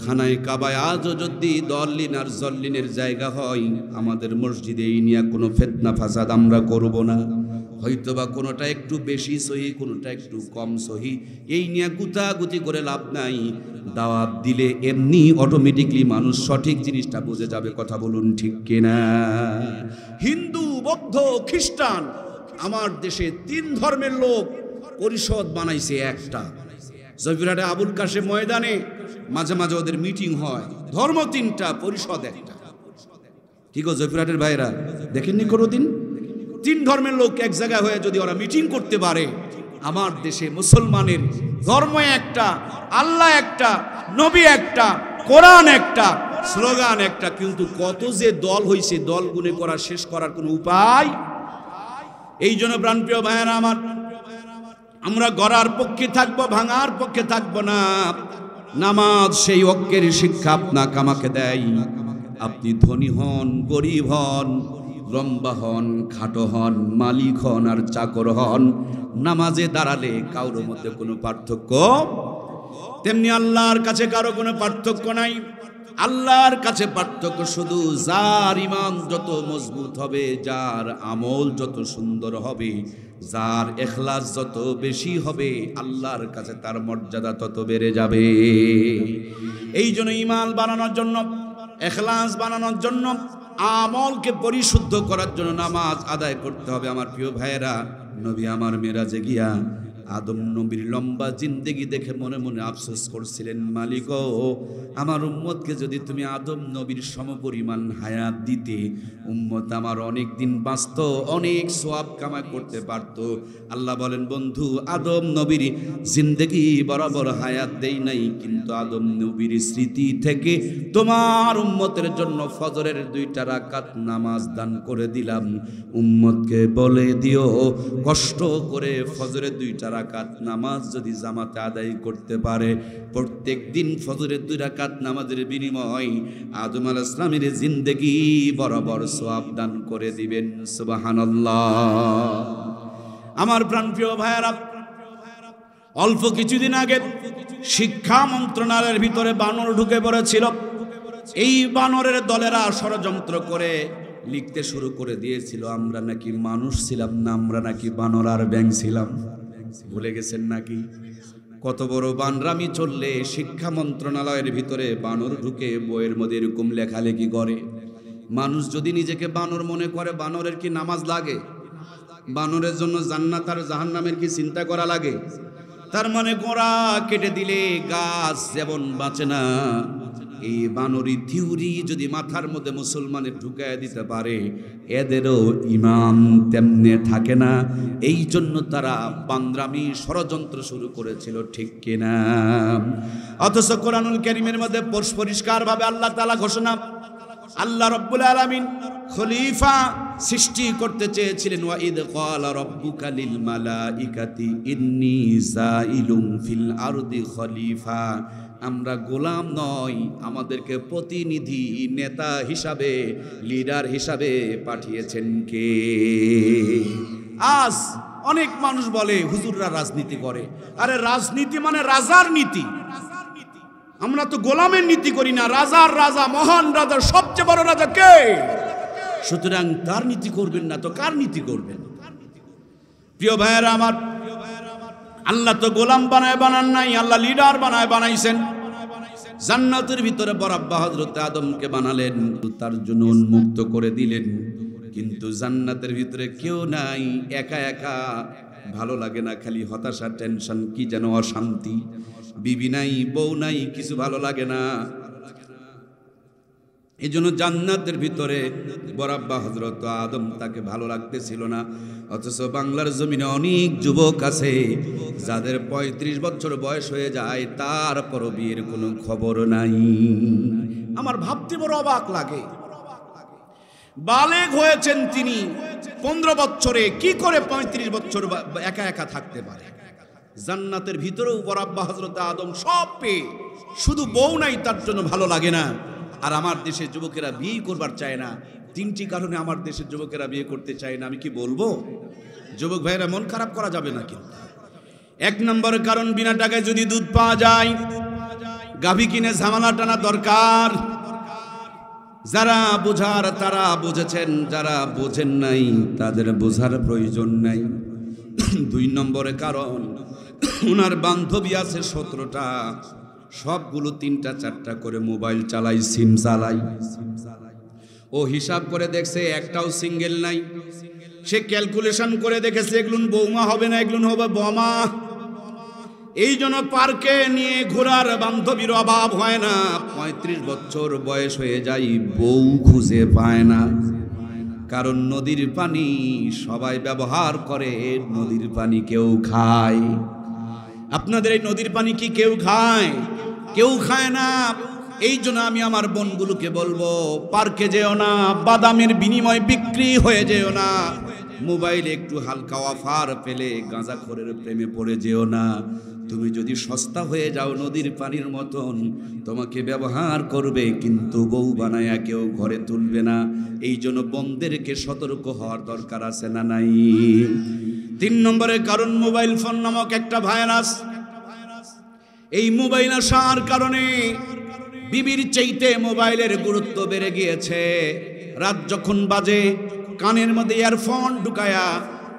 খানায় কাবায় আজও যদি দলিন আর জল্লিনের জায়গা হয়, আমাদের মসজিদে এই নিয়ে কোনো ফিতনা ফাসাদ আমরা করব না। হয়তোবা কোনোটা একটু বেশি সহি, কোনোটা একটু কম সহি, এই নিয়ে গুতাগুতি করে লাভ নাই। দাওয়াত দিলে এমনি অটোমেটিকলি মানুষ সঠিক জিনিসটা বুঝে যাবে। কথা বলুন ঠিক কিনা? হিন্দু, বৌদ্ধ, খ্রিস্টান, আমার দেশে 3 ধর্মের লোক পরিষদ বানাইছে একটা। জয়পুরহাটে আবুল কাশেম ময়দানে মাঝে মাঝে ওদের মিটিং হয়, ধর্ম 3টা, পরিষদ একটা। ঠিক আছে জয়পুরহাটের ভাইরা, দেখেননি কোনোদিন? 3 ধর্মের লোক এক জায়গায় হয়ে যদি ওরা মিটিং করতে পারে, আমার দেশে মুসলমানের ধর্ম একটা, আল্লাহ একটা, নবী একটা, কোরআন একটা, স্লোগান একটা, কিন্তু কত যে দল হইছে, দল গুনে করা শেষ করার কোনো উপায়। এই জন্য প্রাণপ্রিয় ভাইয়েরা আমার, আমরা গড়ার পক্ষে থাকবো, ভাঙার পক্ষে থাকবো না। নামাজ সেই ঐক্যের শিক্ষা আপনাকে আমাকে দেয়। আপনি ধনী হন, গরিব হন, লম্বা হন, খাটো হন, মালিক হন আর চাকর হন, নামাজে দাঁড়ালে কারোর মধ্যে কোনো পার্থক্য, তেমনি আল্লাহর কাছে কারো কোনো পার্থক্য নাই। আল্লাহর কাছে পার্থক্য শুধু যার ঈমান যত মজবুত হবে, যার আমল যত সুন্দর হবে, যার ইখলাস যত বেশি হবে, আল্লাহর কাছে তার মর্যাদা তত বেড়ে যাবে। এই জন্য ঈমান বানানোর জন্য, ইখলাস বানানোর জন্য, আমলকে পরিশুদ্ধ করার জন্য নামাজ আদায় করতে হবে। আমার প্রিয় ভাইয়েরা, নবী আমার মেরাজে গিয়া আদম নবীর লম্বা জিন্দেগি দেখে মনে মনে আফসোস করছিলেন, মালিক ও, আমার উম্মতকে যদি তুমি আদম নবীর সমপরিমাণ হায়াত দিতে, উম্মত আমার অনেক দিন বাঁচত, অনেক সওয়াব কামাই করতে পারত। আল্লাহ বলেন, বন্ধু, আদম নবীর জিন্দেগি বরাবর হায়াত দেই নাই, কিন্তু আদম নবীর স্মৃতি থেকে তোমার উম্মতের জন্য ফজরের 2টা রাকাত নামাজ দান করে দিলাম। উম্মতকে বলে দিও, কষ্ট করে ফজরের 2টা রাকাত নামাজ যদি জামাতে আদায় করতে পারে, প্রত্যেক দিন ফজরের 2 রাকাত নামাজের বিনিময় আদম আলাইহিস সালামের জিন্দেগি বরাবর সওয়াব দান করে দিবেন। সুবহানাল্লাহ। আমার প্রাণপ্রিয় ভাইয়েরা, অল্প কিছুদিন আগে শিক্ষা মন্ত্রণালয়ের ভিতরে বানর ঢুকে পড়েছিল। এই বানরের দলেরা ষড়যন্ত্র করে লিখতে শুরু করে দিয়েছিল, আমরা নাকি মানুষ ছিলাম না, আমরা নাকি বানর আর ব্যাঙ ছিলাম। ভুলে গেছেন নাকি? কত বড় বানরামি চললে শিক্ষা মন্ত্রণালয়ের ভিতরে বানর ঢুকে বইয়ের মধ্যে এরকম লেখালেখি করে। মানুষ যদি নিজেকে বানর মনে করে, বানরের কি নামাজ লাগে? বানরের জন্য জান্নাত আর জাহান্নামের কি চিন্তা করা লাগে? তার মানে গোড়া কেটে দিলে গাছ যেমন বাঁচে না, এই বানরি থিওরি যদি মাথার মধ্যে মুসলমানের ঢুকায় দিতে পারে, এদেরও ঈমান তেমনে থাকে না। এই জন্য তারা বান্দরামি ষড়যন্ত্র শুরু করেছিল, ঠিক কিনা? অথচ কোরআনুল কারীমের মধ্যে পরিষ্কারভাবে আল্লাহ তাআলা ঘোষণা, আল্লাহ রাব্বুল আলামিন খলিফা সৃষ্টি করতে চেয়েছিলেন। ওয়া ইদ ক্বালা রাব্বুকা লিল মালাইকাতি ইন্নী জাইলুম ফিল আরদি খলিফা। আমরা গোলাম নই, আমাদেরকে প্রতিনিধি, নেতা হিসাবে, লিডার হিসাবে পাঠিয়েছেন কে? আজ অনেক মানুষ বলে হুজুররা রাজনীতি করে। আরে রাজনীতি মানে রাজার নীতি। আমরা তো গোলামের নীতি করি না, রাজার রাজা, মহান রাজা, সবচেয়ে বড় রাজা কে? সুতরাং তার নীতি করবেন না তো কার নীতি করবেন? প্রিয় ভাইয়েরা আমার, আল্লাহ তো গোলাম বানায় বানান নাই, আল্লাহ লিডার বানায় বানাইছেন। জান্নাতের ভিতরে বড় আব্বা হযরত আদমকে বানালেন, তার জন্য উন্মুক্ত করে দিলেন। কিন্তু জান্নাতের ভিতরে কেউ নাই, একা একা, ভালো লাগে না, খালি হতাশা, টেনশন, কি যেন অশান্তি। বিবি নাই, বউ নাই, কিছু ভালো লাগে না। এই জন্য জান্নাতের ভিতরে বড় আব্বা হযরত আদম, তাকে ভালো লাগতেছিল না। অথচ বাংলার জমিনে অনেক যুবক আছে যাদের 35 বছর বয়স হয়ে যায়, তারপরও বিয়ের কোনো খবর নাই। আমার ভাবতে বড় অবাক লাগে। বালেগ হয়েছেন তিনি 15 বছরে, কি করে 35 বছর একা একা থাকতে পারে? জান্নাতের ভিতরেও বড় আব্বা হযরত আদম সব পেয়ে, শুধু বউ নাই, তার জন্য ভালো লাগে না। আর আমার দেশের যুবকেরা বিয়ে করবার চায় না। 3টি কারণে আমার দেশের যুবকেরা বিয়ে করতে চায় না। আমি কি বলবো? যুবক ভাইরা, মন খারাপ করা যাবে না কিন্তু। 1 নম্বর কারণ, বিনা টাকায় যদি দুধ পাওয়া যায়, গাভী কিনে ঝামেলা টানা দরকার। যারা বোঝার তারা বুঝেছেন, যারা বোঝেন নাই তাদের বোঝার প্রয়োজন নাই। 2 নম্বরে কারণ, ওনার বান্ধবী আছে 17টা, সবগুলো 3টা 4টা করে মোবাইল চালাই, সিম চালাই। ও হিসাব করে দেখছে একটাও সিঙ্গেল নাই। সে ক্যালকুলেশন করে দেখেছে এগুলো বৌমা হবে না, এগুলো হবে বোমা। এই জন্য পার্কে নিয়ে ঘোরার বান্ধবীর অভাব হয় না। 35 বছর বয়স হয়ে যায়, বউ খুঁজে পায় না। কারণ নদীর পানি সবাই ব্যবহার করে, নদীর পানি কেউ খায়? আপনাদের এই নদীর পানি কি কেউ খায়? কেউ খায় না। এই জন্য আমি আমার বোনগুলোকে বলবো, পার্কে যেও না, বাদামের বিনিময় বিক্রি হয়ে যেও না, মোবাইলে একটু হালকা অফার পেলে গাঁজাখোরের প্রেমে পড়ে যেও না। তুমি যদি সস্তা হয়ে যাও নদীর পানির মতন, তোমাকে ব্যবহার করবে কিন্তু বউ বানায়া কেউ ঘরে তুলবে না। এই জন্য বোনদেরকে সতর্ক হওয়ার দরকার আছে না নাই? 3 নম্বরের কারণ, মোবাইল ফোন নামক একটা ভাইরাস। এই মোবাইল আসার কারণে বিবির চাইতে মোবাইলের গুরুত্ব বেড়ে গিয়েছে। রাত যখন বাজে, কানের মধ্যে ইয়ারফোন ঢুকায়া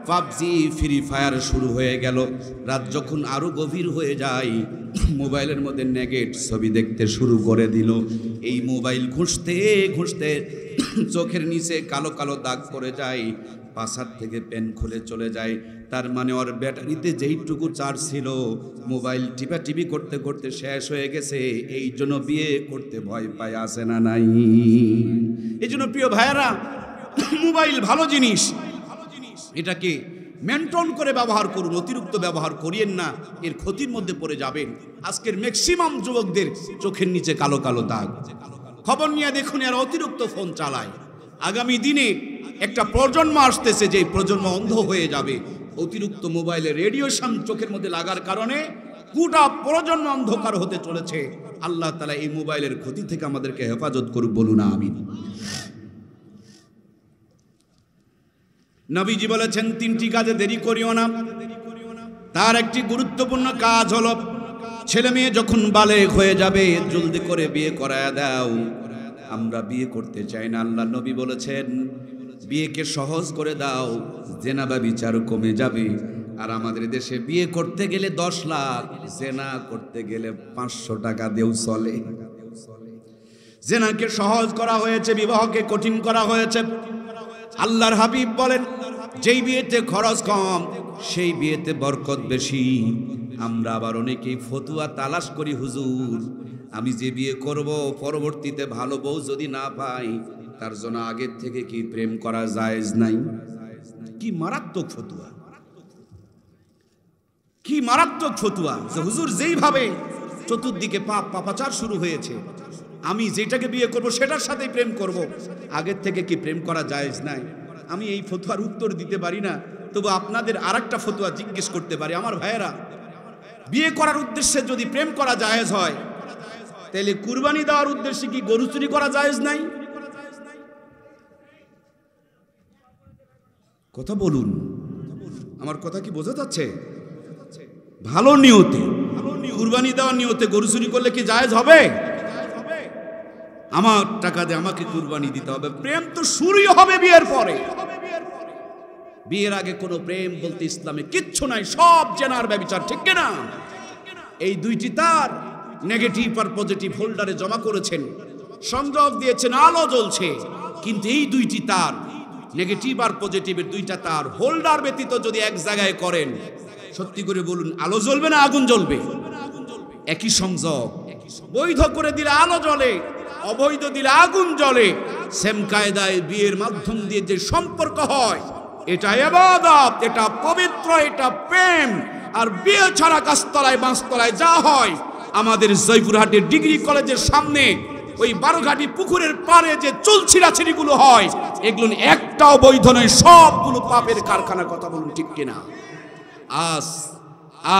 পাবজি, ফ্রি ফায়ার শুরু হয়ে গেল। রাত যখন আরো গভীর হয়ে যায়, মোবাইলের মধ্যে নেগেট ছবি দেখতে শুরু করে দিল। এই মোবাইল ঘুষতে ঘুষতে চোখের নিচে কালো কালো দাগ পড়ে যায়, পাছার থেকে পেন খুলে চলে যায়। তার মানে ওর ব্যাটারিতে যেইটুকু চার্জ ছিল, মোবাইল টিপি করতে করতে শেষ হয়ে গেছে। এই জন্য বিয়ে করতে ভয় পায়, আসে না নাই? এই জন্য প্রিয় ভাইয়েরা, মোবাইল ভালো জিনিস, এটাকে মেনটেন করে ব্যবহার করুন, অতিরিক্ত ব্যবহার করিয়েন না, এর ক্ষতির মধ্যে পড়ে যাবেন। আজকের ম্যাক্সিমাম যুবকদের চোখের নিচে কালো কালো দাগ। খবর নিয়ে দেখুন, এরা অতিরিক্ত ফোন চালায়। আগামী দিনে একটা প্রজন্ম আসতেছে, যে প্রজন্ম অন্ধ হয়ে যাবে। অতিরিক্ত মোবাইলের রেডিয়েশন চোখের মধ্যে লাগার কারণে গোটা প্রজন্ম অন্ধকার হতে চলেছে। আল্লাহ তাআলা এই মোবাইলের ক্ষতি থেকে আমাদেরকে হেফাজত করুক, বলুন আমিন। নবীজি বলেছেন, 3টি কাজে দেরি করিও না। তার একটি গুরুত্বপূর্ণ কাজ হলো, ছেলে মেয়ে যখন বালেগ হয়ে যাবে, জলদি করে বিয়ে করায় দাও। আমরা বিয়ে করতে চাই না। আল্লাহ নবী বলেছেন, বিয়েকে সহজ করে দাও, জেনা ব্যভিচার কমে যাবে। আর আমাদের দেশে বিয়ে করতে গেলে 10 লাখ, জেনা করতে গেলে 500 টাকা দেও চলে। জেনাকে সহজ করা হয়েছে, বিবাহকে কঠিন করা হয়েছে। আল্লাহর হাবিব বলেন, যেই বিয়েতে খরচ কম সেই বিয়েতে বরকত বেশি। আমরা আবার অনেকেই ফতুয়া তালাশ করি, হুজুর আমি যে বিয়ে করব, পরবর্তীতে ভালো বউ যদি না পাই, তার জন্য আগের থেকে কি প্রেম করা জায়েজ নাই? কি মারাত্মক ফতুয়া, কি মারাত্মক ফতুয়া! যে হুজুর যেইভাবে চতুর্দিকে পাপাচার শুরু হয়েছে, আমি যেটাকে বিয়ে করব সেটার সাথেই প্রেম করব, আগের থেকে কি প্রেম করা জায়েজ নাই? আমি এই ফতুয়ার উত্তর দিতে পারি না, তবু আপনাদের আরেকটা ফতুয়া জিজ্ঞেস করতে পারি। আমার ভাইয়েরা, বিয়ে করার উদ্দেশ্যে যদি প্রেম করা জায়েজ হয়, তাহলে কুরবানি দেওয়ার উদ্দেশ্যে কি গরু চুরি করা জায়েজ নাই? কথা বলুন, আমার কথা কি বোঝা যাচ্ছে? ভালো নিয়তে, কুরবানি দেওয়ার নিয়তে গরু চুরি করলে কি জায়েজ হবে? আমার টাকা দিয়ে আমাকে কুরবানি দিতে হবে। প্রেম তো শুরুই হবে বিয়ের পরে। বিয়ের আগে কোনো প্রেম বলতে ইসলামে কিচ্ছু নাই, সব জেনার ব্যভিচার, ঠিক না? এই 2টি তার নেগেটিভ আর পজিটিভ হোল্ডারে জমা করেছেন, সংযোগ দিয়েছেন, আলো জ্বলছে, কিন্তু এই দুইটি তার, নেগেটিভ আর পজিটিভের দুইটা তার হোল্ডার ব্যতীত যদি এক জায়গায় করেন, সত্যি করে বলুন আলো জ্বলবে না আগুন জ্বলবে? একই সংযোগ, বৈধ করে দিলে আলো জ্বলে, অবৈধ দিলে আগুন জ্বলে। সেম কায়দায় বিয়ের মাধ্যম দিয়ে যে সম্পর্ক হয়, এটা ইবাদত, এটা পবিত্র, এটা প্রেম। আর বিয়ে ছাড়া গাছতলায় বাঁশতলায় যা হয়, আমাদের জয়পুরহাটের ডিগ্রি কলেজের সামনে ওই বারোঘাটি পুকুরের পাড়ে যে চুলছিড়াছিড়িগুলো হয়, এগুলো একটাও বৈধ নয়, সবগুলো পাপের কারখানা। কথা বলুন ঠিক কিনা?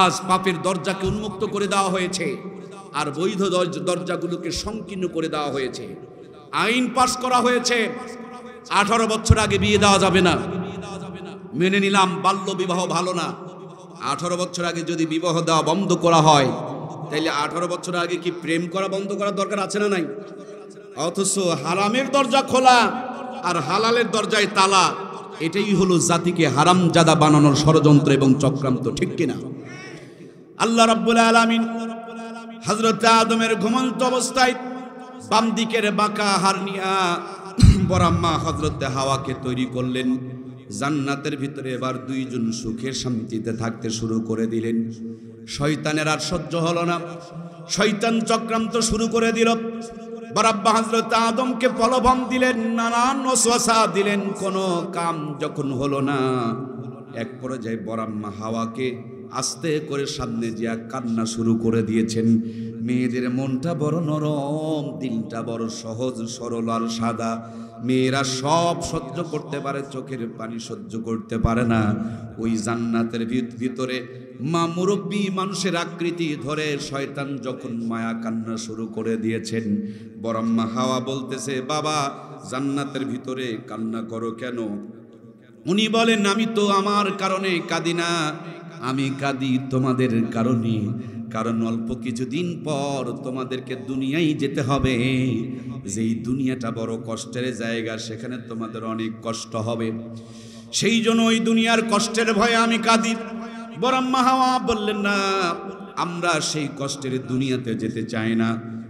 আজ পাপের দরজাকে উন্মুক্ত করে দেওয়া হয়েছে, আর বৈধ দরজাগুলোকে সংকীর্ণ করে দেওয়া হয়েছে। আইন পাস করা হয়েছে, 18 বছর আগে বিয়ে দেওয়া যাবে না। মেনে নিলাম বাল্য বিবাহ ভালো না, 18 বছর আগে যদি বিবাহ দেওয়া বন্ধ করা হয়, তাইলে 18 বছর আগে কি প্রেম করা বন্ধ করার দরকার আছে না নাই? অথচ হারামের দরজা খোলা আর হালালের দরজায় তালা, এটাই হলো জাতিকে হারামজাদা বানানোর ষড়যন্ত্র এবং চক্রান্ত, ঠিক কিনা? আল্লাহ রাব্বুল আলামিন হযরত আদমের ঘুমন্ত অবস্থায় বাম দিকের বাঁকা হারনিয়া বরাম্মা হযরত হাওয়াকে তৈরি করলেন। জান্নাতের ভিতরে এবার দুইজন সুখে শান্তিতে থাকতে শুরু করে দিলেন। শয়তানের আর সহ্য হলো না, শয়তান চক্রান্ত শুরু করে দিল। বরাব্বা হযরত আদমকে প্রলোভন দিলেন, নানান ওয়াসওয়াসা দিলেন, কোনো কাম যখন হলো না, এক পর্যায়ে বরাম্মা হাওয়াকে আস্তে করে সামনে যা কান্না শুরু করে দিয়েছেন। মেয়েদের মনটা বড় নরম, দিলটা বড় সহজ সরল আর সাদা। মেয়েরা সব সহ্য করতে পারে, চোখের পানি সহ্য করতে পারে না। ওই জান্নাতের ভিতরে মা মুরব্বী মানুষের আকৃতি ধরে শয়তান যখন মায়া কান্না শুরু করে দিয়েছেন, বরাম্মা হাওয়া বলতেছে, বাবা জান্নাতের ভিতরে কান্না করো কেন? উনি বলেন, আমি তো আমার কারণে কাঁদি না, আমি কাঁদি তোমাদের কারণে। কারণ অল্প কিছুদিন পর তোমাদেরকে দুনিয়ায় যেতে হবে, যেই দুনিয়াটা বড় কষ্টের জায়গা, সেখানে তোমাদের অনেক কষ্ট হবে। সেই জন্য ওই দুনিয়ার কষ্টের ভয়ে আমি কাঁদি। বরাম্মা হাওয়া বললেন, না, আমরা সেই কষ্টের দুনিয়াতে যেতে চাই না।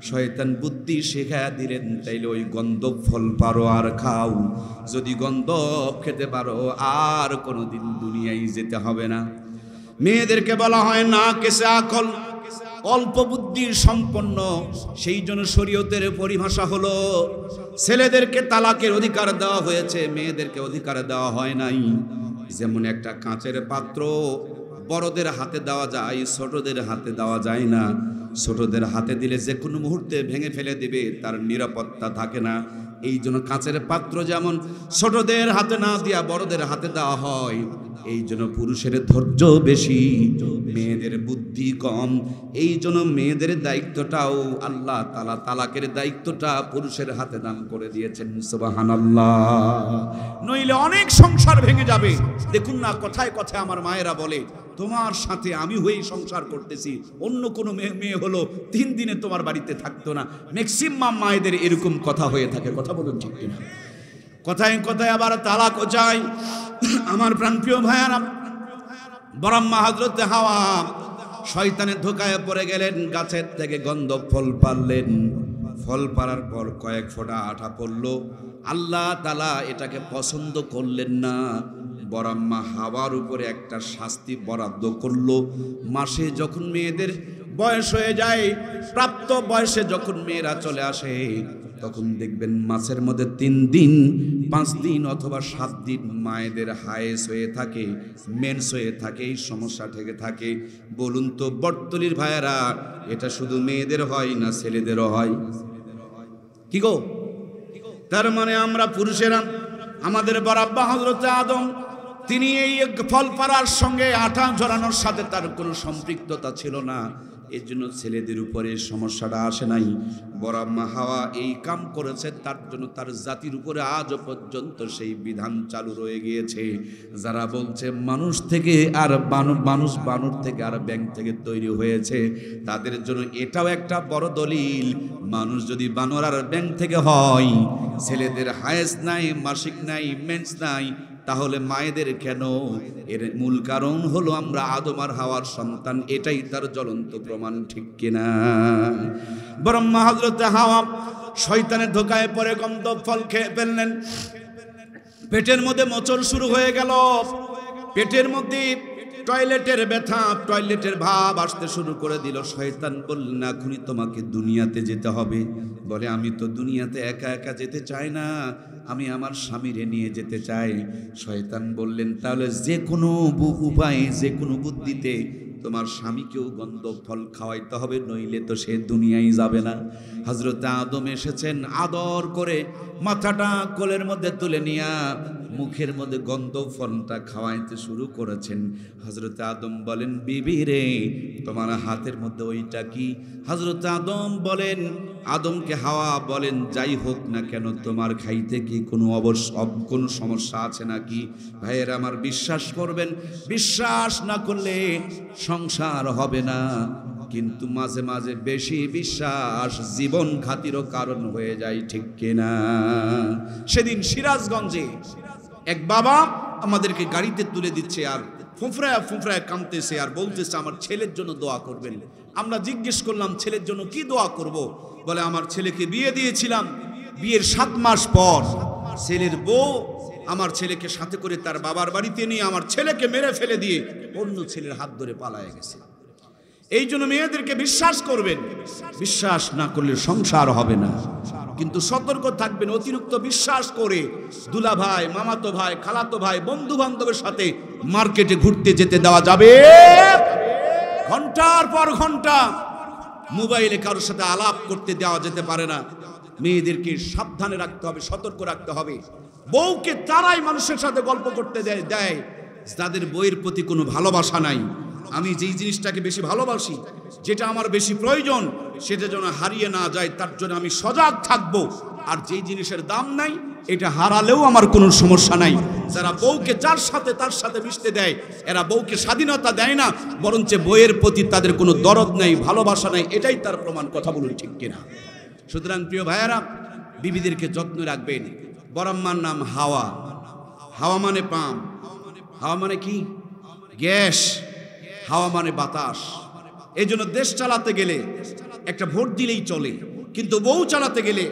শয়তান বুদ্ধি শেখায়া দিলেন, তাইলে ওই গন্ধব ফল পারো আর খাও, যদি গন্ধব খেতে পারো আর কোনোদিন দুনিয়ায় যেতে হবে না। মেয়েদেরকে বলা হয় না কেসে আকল, অল্প বুদ্ধির সম্পন্ন। সেই জন্য শরীয়তের পরিভাষা হলো, ছেলেদেরকে তালাকের অধিকার দেওয়া হয়েছে, মেয়েদেরকে অধিকার দেওয়া হয় নাই। যেমন একটা কাঁচের পাত্র বড়দের হাতে দেওয়া যায়, ছোটদের হাতে দেওয়া যায় না। ছোটদের হাতে দিলে যে কোনো মুহূর্তে ভেঙে ফেলে দিবে, তার নিরাপত্তা থাকে না। এই জন্য কাঁচের পাত্র যেমন ছোটদের হাতে না দিয়া বড়দের হাতে দেওয়া হয়, এই জন্য পুরুষের ধৈর্য বেশি, মেয়েদের বুদ্ধি কম। এই জন্য মেয়েদের দায়িত্বটাও আল্লাহ তাআলা, তালাকের দায়িত্বটা পুরুষের হাতে দান করে দিয়েছেন। সুবহানাল্লাহ। নইলে অনেক সংসার ভেঙে যাবে। দেখুন না, কথায় কথায় আমার মায়েরা বলে, তোমার সাথে আমি হয়ে সংসার করতেছি, অন্য কোনো মেয়ে হলো 3 দিনে তোমার বাড়িতে থাকতো না। ম্যাক্সিমাম মায়েদের এরকম কথা হয়ে থাকে। কথা বলুন ঠিক কিনা? কথায় কথায় আবার তালাকও চাই। আমার প্রাণপ্রিয় ভাইয়ারা, বরাম্মা হযরত হাওয়া শয়তানের ধোকায় পড়ে গেলেন। গাছের থেকে গন্ধব ফল পারলেন, ফল পারার পর কয়েক ফোঁটা আঠা পড়ল। আল্লাহ তাআলা এটাকে পছন্দ করলেন না। বরাম্মা হাওয়ার উপরে একটা শাস্তি বরাদ্দ করলো। মাসে যখন মেয়েদের বয়স হয়ে যায়, প্রাপ্ত বয়সে যখন মেয়েরা চলে আসে, তখন দেখবেন মাসের মধ্যে 3 দিন 5 দিন অথবা 7 দিন মায়েদের হায়েস হয়ে থাকে, মেন্স হয়ে থাকে, এই সমস্যা থেকে থাকে। বলুন তো বটতলির ভাইয়েরা, এটা শুধু মেয়েদের হয় না ছেলেদেরও হয়? কি গো? তার মানে আমরা পুরুষেরা, আমাদের বরাব্বা হযরত আদম, তিনি এই ফল পাড়ার সঙ্গে আঠা ঝরানোর সাথে তার কোনো সম্পৃক্ততা ছিল না। এর জন্য ছেলেদের উপরে সমস্যাটা আসে নাই। বরাম্মা হাওয়া এই কাম করেছে, তার জন্য তার জাতির উপরে আজও পর্যন্ত সেই বিধান চালু রয়ে গিয়েছে। যারা বলছে মানুষ থেকে আর মানুষ বানর থেকে আর ব্যাঙ থেকে তৈরি হয়েছে, তাদের জন্য এটাও একটা বড় দলিল। মানুষ যদি বানর আর ব্যাঙ থেকে হয়, ছেলেদের হায়েস নাই, মাসিক নাই, মেন্স নাই, তাহলে মায়েদের কেন? এর মূল কারণ হলো আমরা আদম আর হাওয়ার সন্তান, এটাই তার জ্বলন্ত প্রমাণ, ঠিক কিনা? বরং হযরতে হাওয়া শয়তানের ধোকায় পড়ে গন্ধব ফল খেয়ে ফেললেন। পেটের মধ্যে মোচড় শুরু হয়ে গেল, পেটের মধ্যে টয়লেটের ব্যথা, টয়লেটের ভাব আসতে শুরু করে দিল। শয়তান বললেন, এখনই তোমাকে দুনিয়াতে যেতে হবে। বলে, আমি তো দুনিয়াতে একা একা যেতে চাই না, আমি আমার স্বামীরে নিয়ে যেতে চাই। শয়তান বললেন, তাহলে যে কোনো উপায়ে, যে কোনো বুদ্ধিতে তোমার স্বামীকেও গন্ধব ফল খাওয়াইতে হবে, নইলে তো সে দুনিয়ায় যাবে না। হযরত আদম এসেছেন, আদর করে মাথাটা কোলের মধ্যে তুলে নিয়া মুখের মধ্যে গন্ধব ফলটা খাওয়াইতে শুরু করেছেন। হযরত আদম বলেন, বিবি রে, তোমার হাতের মধ্যে ওইটা কি? হযরত আদম বলেন, আদমকে হাওয়া বলেন, যাই হোক না কেন, তোমার খাইতে কি কোনো সমস্যা আছে নাকি? ভাইয়ের আমার, বিশ্বাস করবেন, বিশ্বাস না করলে সংসার হবে না। কিন্তু মাঝে মাঝে বেশি বিশ্বাস জীবন ঘাতিরও কারণ হয়ে যায়, ঠিক কিনা? সেদিন সিরাজগঞ্জে এক বাবা আমাদেরকে গাড়িতে তুলে দিচ্ছে, আর ফুঁফড়ায় ফুঁফড়ায় কাঁদতেছে, আর বলতেছে, আমার ছেলের জন্য দোয়া করবেন। আমরা জিজ্ঞেস করলাম, ছেলের জন্য কি দোয়া করব? বলে, আমার ছেলেকে বিয়ে দিয়েছিলাম, বিয়ের 7 মাস পর ছেলের বউ আমার ছেলেকে সাথে করে তার বাবার বাড়িতে নিয়ে আমার ছেলেকে মেরে ফেলে দিয়ে অন্য ছেলের হাত ধরে পালায়ে গেছে। এই জন্য মেয়েদেরকে বিশ্বাস করবেন, বিশ্বাস না করলে সংসার হবে না। কিন্তু সতর্ক থাকবেন, অতিরিক্ত বিশ্বাস করে দুলা ভাই, মামাতো ভাই, খালাতো ভাই, বন্ধু বান্ধবের সাথে মার্কেটে ঘুরতে যেতে দেওয়া যাবে? ঘন্টার পর ঘন্টা মোবাইলে কারোর সাথে আলাপ করতে দেওয়া যেতে পারে না। মেয়েদেরকে সাবধানে রাখতে হবে, সতর্ক রাখতে হবে। বউকে তারাই মানুষের সাথে গল্প করতে দেয় যাদের বইয়ের প্রতি কোনো ভালোবাসা নাই। আমি যেই জিনিসটাকে বেশি ভালোবাসি, যেটা আমার বেশি প্রয়োজন, সেটা যেন হারিয়ে না যায়, তার জন্য আমি সজাগ থাকবো। আর যেই জিনিসের দাম নাই, এটা হারালেও আমার কোনো সমস্যা নাই। যারা বউকে যার সাথে তার সাথে মিশতে দেয়, এরা বউকে স্বাধীনতা দেয় না, বরঞ্চ বইয়ের প্রতি তাদের কোনো দরদ নাই, ভালোবাসা নাই, এটাই তার প্রমাণ। কথা বলুন, ঠিক কিনা? সুতরাং প্রিয় ভাইয়েরা, বিবিদেরকে যত্ন রাখবেন। বড় আম্মার নাম হাওয়া, হাওয়া মানে পাম, হাওয়া মানে কি? গ্যাস, হাওয়া মানে বাতাস। এই জন্য দেশ চালাতে গেলে একটা ভোট দিলেই চলে, কিন্তু বউ চালাতে গেলে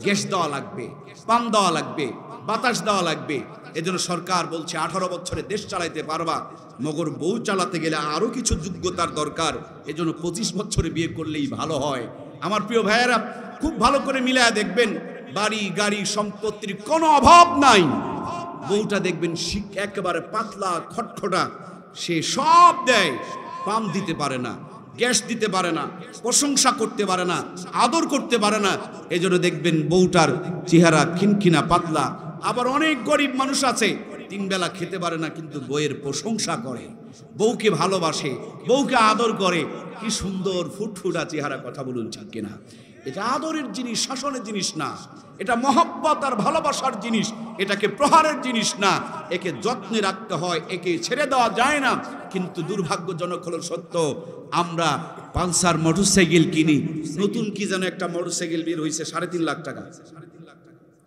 গ্যাস দেওয়া লাগবে, পাম দেওয়া লাগবে, বাতাস দেওয়া লাগবে। এই জন্য সরকার বলছে 18 বছরে দেশ চালাইতে পারবা, মগর বউ চালাতে গেলে আরো কিছু যোগ্যতার দরকার। এই জন্য 25 বছরে বিয়ে করলেই ভালো হয়। আমার প্রিয় ভাইয়েরা, খুব ভালো করে মিলায়া দেখবেন, বাড়ি গাড়ি সম্পত্তির কোনো অভাব নাই। বউটা দেখবেন একেবারে পাতলা খটখটা, সে সব দেয়, পাম দিতে পারে না, গ্যাস দিতে পারে না, প্রশংসা করতে পারে না, আদর করতে পারে না। এই জন্য দেখবেন বউটার চেহারা খিনখিনা পাতলা। আবার অনেক গরিব মানুষ আছে, 3 বেলা খেতে পারে না, কিন্তু বউয়ের প্রশংসা করে, বউকে ভালোবাসে, বউকে আদর করে। কি সুন্দর ফুটফুটা চেহারা। কথা বলুন, ঠিক কিনা? এটা আদরের জিনিস, শাসনের জিনিস না। এটা মহব্বত আর ভালোবাসার জিনিস, এটাকে প্রহারের জিনিস না। একে যত্নে রাখতে হয়, একে ছেড়ে দেওয়া যায় না। কিন্তু দুর্ভাগ্যজনক হলো সত্য, আমরা পালসার মোটরসাইকেল কিনি, নতুন কি যেন একটা মোটরসাইকেল বের হয়েছে 3.5 লাখ টাকা।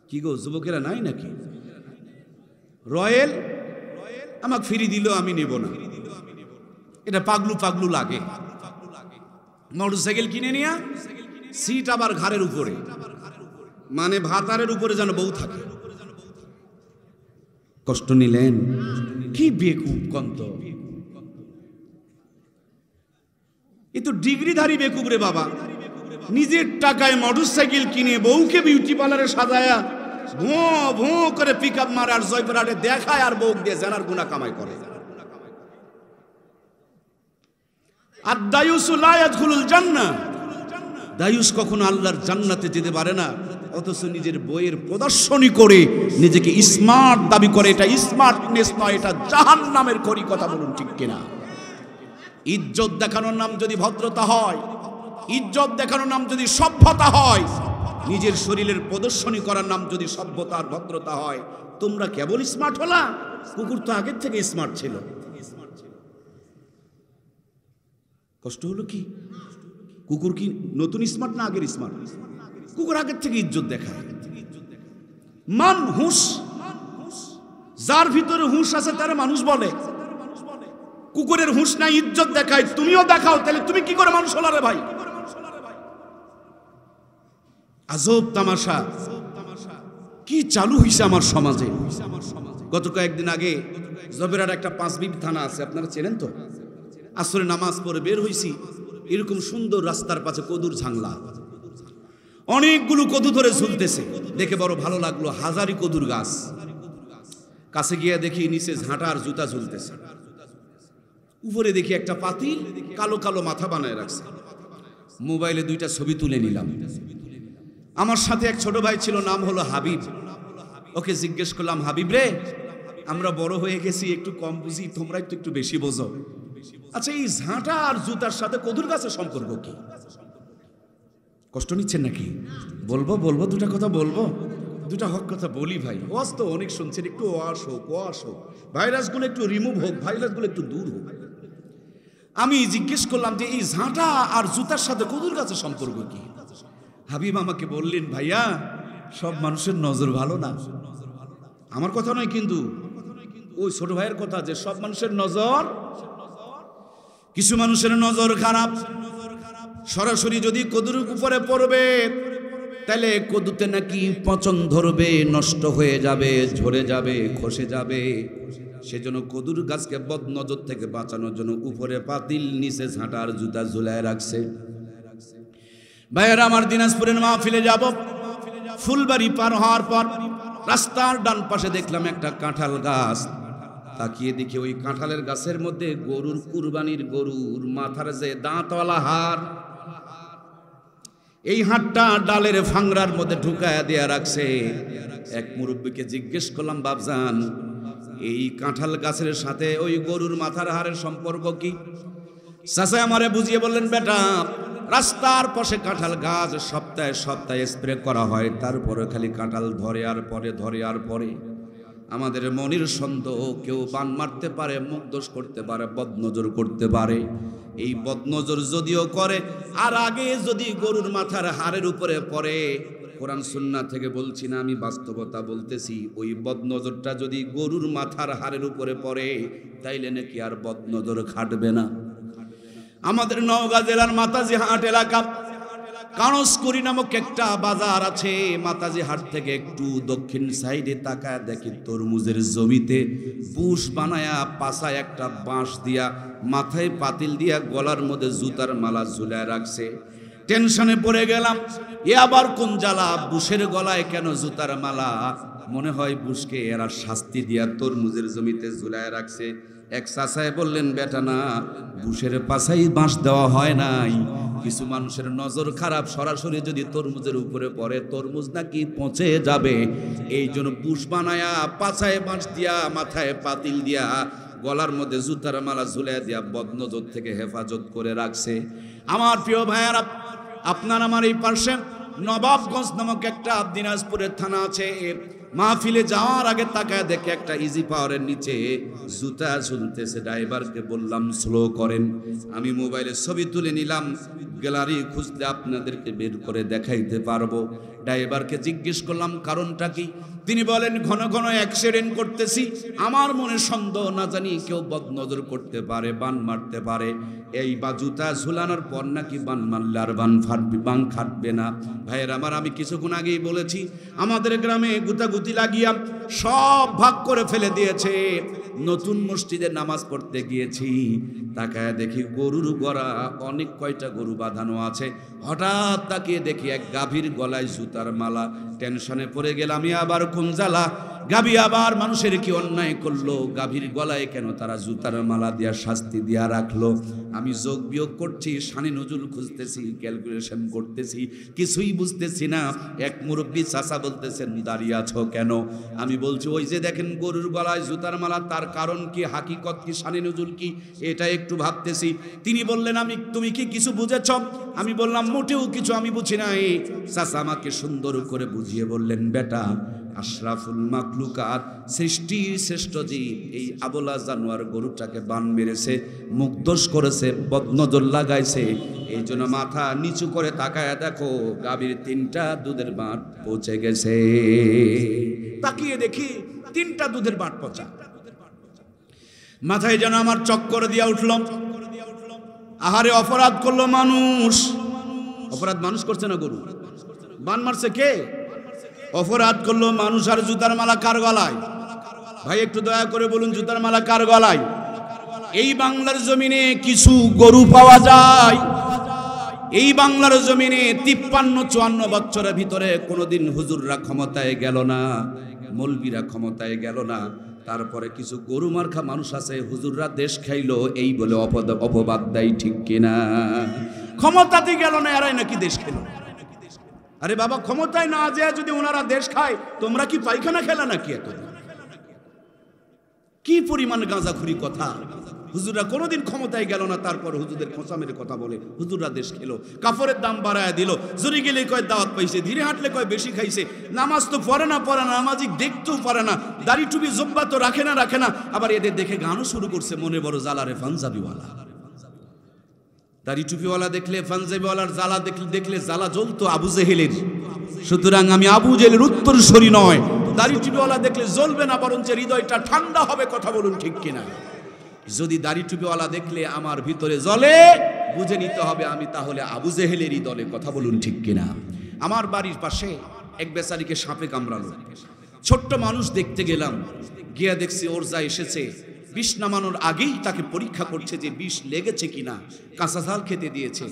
কি গো যুবকেরা, নাই নাকি? রয়্যাল আমাকে ফ্রি দিল, আমি নেব না। এটা পাগলু পাগলু লাগে। মোটরসাইকেল কিনে নিয়া সিট আবার ঘাড়ের উপরে, মানে ভাতারের উপরে যেন বউ থাকে। কষ্ট নিলেন? কি বেকুব কন্ত! এ তো ডিগ্রিধারী বেকুব রে বাবা। নিজের টাকায় মোটরসাইকেল কিনে বউকে বিউটি পার্লারে সাজায়া ভোঁ ভোঁ করে পিকআপ মারে, আর জয়পুরহাটে দেখায়, আর বউ দিয়ে জানার গুণা কামাই করে। আর দায়ুসু লা ইয়াদখুলুল জান্নাহ, দায়ুস কখনো আল্লাহর জান্নাতে যেতে পারে না। অথচ নিজের বইয়ের প্রদর্শনী করে নিজেকে স্মার্ট দাবি করে। এটা স্মার্টনেস নয়, এটা জাহান্নামের খড়ি। কথা বলুন, ঠিক কিনা? ইজ্জত দেখানোর নাম যদি ভদ্রতা হয়, ইজ্জত দেখানোর নাম যদি সভ্যতা হয়, নিজের শরীরের প্রদর্শনী করার নাম যদি সভ্যতা আর ভদ্রতা হয়, তোমরা কেবল স্মার্ট হলা? কুকুর তো আগের থেকে স্মার্ট ছিল। কষ্ট হলো কি? কুকুর কি নতুন স্মার্ট না আগের স্মার্ট? কুকুর আগের থেকে ইজ্জত দেখায়। মান হুস, যার ভিতরে হুঁশ আছে তার মানুষ বলে। কুকুরের হুঁশ নাই, ইজ্জত দেখায়, তুমিও দেখাও, তাহলে তুমি কি করে মানুষ হলা রে ভাই? আজব তামাশা কি চালু হইছে আমার সমাজে। গত কয়েকদিন আগে জবেরার একটা 5 বিবি থানা আছে, আপনারা চেনেন তো? আসরে নামাজ পড়ে বের হইছি, এরকম সুন্দর রাস্তার পাশে কদুর ঝাংলা, অনেকগুলো কদু ধরে ঝুলতেছে, দেখে বড় ভালো লাগলো। হাজারি কদুর গাছ। কাছে গিয়ে দেখি নিচে ঝাঁটা আর জুতা ঝুলতেছে, উপরে দেখি একটা পাতিল কালো কালো মাথা বানায় রাখছে। মোবাইলে 2টা ছবি তুলে নিলাম। আমার সাথে এক ছোট ভাই ছিল, নাম হলো হাবিব। ওকে জিজ্ঞেস করলাম, হাবিব রে, আমরা বড় হয়ে গেছি, একটু কম বুঝি, তোমরা একটু বেশি বোঝো। আচ্ছা, এই ঝাঁটা আর জুতার সাথে কদুর গাছের সম্পর্ক কি? কষ্ট নিচ্ছেন নাকি? বলবো 2টা কথা বলবো, 2টা হক কথা বলি ভাই। ওয়াজ তো অনেক শুনছেন, একটু ওয়াশ হোক, ভাইরাসগুলো একটু রিমুভ হোক, ভাইরাসগুলো একটু দূর হোক। আমি জিজ্ঞেস করলাম যে এই ঝাঁটা আর জুতার সাথে কদুর গাছের সম্পর্ক কি? হাবিব আমাকে বললেন, ভাইয়া, সব মানুষের নজর ভালো না। আমার কথা নয় কিন্তু, ওই ছোট ভাইয়ের কথা, যে সব মানুষের নজর, কিছু মানুষের নজর খারাপ। সরাসরি যদি কদুর উপরে পড়বে তাহলে কদুতে নাকি পচন ধরবে, নষ্ট হয়ে যাবে, ঝরে যাবে, খসে যাবে। সেজন্য কদুর গাছকে বদনজর থেকে বাঁচানোর জন্য উপরে পাতিল, নিচে ঝাঁটা আর জুতা ঝুলায় রাখছে। ভাইয়েরা আমার, দিনাজপুরের মাহফিলে যাব। ফুলবাড়ি পার হওয়ার পর রাস্তার ডান পাশে দেখলাম একটা কাঁঠাল গাছ। তাকিয়ে দেখি ওই কাঁঠালের গাছের মধ্যে গরুর, কুরবানির গরুর মাথার যে দাঁতওয়ালা হাড়, এই হাড়টা ডালের ফাংরার মধ্যে ঢুকায়া দেয়া রাখছে। এক মুরব্বীকে জিজ্ঞেস করলাম, বাপজান, এই কাঁঠাল গাছের সাথে ওই গরুর মাথার হাড়ের সম্পর্ক কি? চাচা আমারে বুঝিয়ে বললেন, বেটা, রাস্তার পাশে কাঁঠাল গাছ সপ্তাহে সপ্তাহে স্প্রে করা হয়, তারপরে খালি কাঁঠাল ধরে আর পরে। আমাদের মনির সন্দেহ, কেউ বান মারতে পারে, মুখ দোষ করতে পারে, বদনজর করতে পারে। এই বদনজর যদিও করে, আর আগে যদি গরুর মাথার হাড়ের উপরে পড়ে, কোরআন সুন্নাহ থেকে বলছি না, আমি বাস্তবতা বলতেছি, ওই বদনজরটা যদি গরুর মাথার হাড়ের উপরে পড়ে, তাইলে নাকি আর বদনজর খাটবে না। আমাদের নওগাঁ জেলার মাতাজি হাট এলাকা, কানসকুরি নামক একটা বাজার আছে। মাতাজি হাট থেকে একটু দক্ষিণ সাইডে তাকায় দেখি তরমুজের জমিতে বুশ বানায়া, পাছায় একটা বাঁশ দিয়া, মাথায় পাতিল দিয়া, গলার মধ্যে জুতার মালা ঝুলায় রাখছে। টেনশনে পড়ে গেলাম, এ আবার কোন জ্বালা, বুশের গলায় কেন জুতার মালা? মনে হয় বুশকে এরা শাস্তি দিয়া তরমুজের জমিতে ঝুলায় রাখছে। এক চাচায় বললেন, বেটা না, বুশের পাছাই বাঁশ দেওয়া হয় নাই। কিছু মানুষের নজর খারাপ, সরাসরি যদি তরমুজের উপরে পড়ে, তরমুজ নাকি পচে যাবে। এই জন্য বুশ বানায়া, পাছায় বাঁশ দিয়া, মাথায় পাতিল দিয়া, গলার মধ্যে জুতার মালা ঝুলিয়ে দিয়া বদনজর থেকে হেফাজত করে রাখছে। আমার প্রিয় ভাইয়ারা, আপনার আমার এই পাশে নবাবগঞ্জ নামক একটা দিনাজপুরের থানা আছে। মাহফিলে যাওয়ার আগে তাকায় দেখে একটা ইজি পাওয়ারের নিচে জুতা ঝুলতেছে। ড্রাইভারকে বললাম স্লো করেন। আমি মোবাইলে ছবি তুলে নিলাম, গ্যালারি খুঁজলে আপনাদেরকে বের করে দেখাইতে পারবো। ড্রাইভারকে জিজ্ঞেস করলাম কারণটা কি? তিনি বলেন, ঘন ঘন অ্যাক্সিডেন্ট করতেছি, আমার মনে সন্দেহ, না জানি কেউ বদনজর করতে পারে, বান মারতে পারে। এই বা জুতা ঝুলানোর পর নাকি বান মারলে আর বান খাটবে না। ভাইয়ের আমার, আমি কিছুক্ষণ আগেই বলেছি, আমাদের গ্রামে গুতাগুতি লাগিয়া সব ভাগ করে ফেলে দিয়েছে। নতুন মসজিদে নামাজ পড়তে গিয়েছি, তাকায় দেখি গরুর গড়া, অনেক কয়টা গরু বাঁধানো আছে। হঠাৎ তাকিয়ে দেখি এক গাভীর গলায় জুতার মালা। টেনশনে পড়ে গেলাম, আবার কোন জ্বালা, গাভী আবার মানুষের কি অন্যায় করলো? গাভীর গলায় কেন তারা জুতার মালা দিয়া শাস্তি দিয়া রাখলো? আমি যোগ বিয়োগ করছি, শানি নজুল খুঁজতেছি, ক্যালকুলেশন করতেছি, কিছুই বুঝতেছি না। এক মুরব্বী চাচা বলতেছেন, দাঁড়িয়ে আছো কেন? আমি বলছি, ওই যে দেখেন গরুর গলায় জুতার মালা, তার কারণ কি, হাকিকত কি, শানি নজুল কি, এটা একটু ভাবতেছি। তিনি বললেন, তুমি কি কিছু বুঝেছ? আমি বললাম, মোটেও কিছু আমি বুঝি নাই। চাচা আমাকে সুন্দর করে বুঝিয়ে বললেন, বেটা, আশরাফুল মাখলুকাত, সৃষ্টির শ্রেষ্ঠ জীব, এই আবলা জানোয়ার গরুটাকে বান মেরেছে, মুখদোষ করেছে, বদনজর লাগাইছে। এই জন্য মাথা নিচু করে তাকায় দেখো, গাভীর 3টা দুধের বাঁট পৌঁছে গেছে। তাকিয়ে দেখি 3টা দুধের বাট পচা। মাথায় যেন আমার চক্কর দিয়া উঠল। আহারে অপরাধ করলো মানুষ। অপরাধ মানুষ করছে না গরু? বান মারছে কে? অপরাধ করলো মানুষ। আর জুতার মালা কার গলায়? ভাই একটু দয়া করে বলুন, জুতার মালা কার গলায়? এই বাংলার জমিনে কিছু গরু পাওয়া যায়। এই বাংলার জমিনে 53-54 বছরের ভিতরে কোনোদিন হুজুররা ক্ষমতায় গেল না, মৌলবীরা ক্ষমতায় গেল না। তারপরে কিছু গরু মার্খা মানুষ আছে, হুজুররা দেশ খাইলো এই বলে অপবাদ দেয়, ঠিক কিনা? ক্ষমতাতে গেল না, এরাই নাকি দেশ খেলো। আরে বাবা, ক্ষমতায় না যায় যদি ওনারা দেশ খায়, তোমরা কি পায়খানা খেলা নাকি? এত কি পরিমাণ গাঁজাখুরি কথা! হুজুররা কোনোদিন ক্ষমতায় গেল না, তারপর হুজুরদের খোঁচামের কথা বলে হুজুররা দেশ খেলো। কাপড়ের দাম বাড়ায় দিল, জোরে গেলে কয় দাওয়াত পাইছে, ধীরে হাঁটলে কয় বেশি খাইছে, নামাজ তো পড়ে না, নামাজি দেখতেও পারে না, দাড়ি টুপি জব্বা তো রাখে না। আবার এদের দেখে গানও শুরু করছে, মনে বড় জ্বালারে পাঞ্জাবিওয়ালা। দাড়ি টুপিওয়ালা দেখলে, পাঞ্জাবিওয়ালার জ্বালা দেখলে জ্বালা জ্বলতো আবু জেহেলের। সুতরাং আমি আবু জেহেলের উত্তরসূরি নয়। দাড়ি টুপিওয়ালা দেখলে জ্বলবে না, বরঞ্চ হৃদয়টা ঠান্ডা হবে। কথা বলুন ঠিক কিনা? যদি দাড়ি টুপিওয়ালা দেখলে আমার ভিতরে জ্বলে, বুঝে নিতে হবে আমি তাহলে আবু জেহেলেরই দলে। কথা বলুন ঠিক কিনা? আমার বাড়ির পাশে এক বেচারিকে সাপে কামড়ালো। ছোট্ট মানুষ, দেখতে গেলাম, গিয়া দেখছি ওর যা এসেছে, বিষ নামানোর আগেই তাকে পরীক্ষা করছে যে বিষ লেগেছে কিনা। কাঁচা ঝাল খেতে দিয়েছে,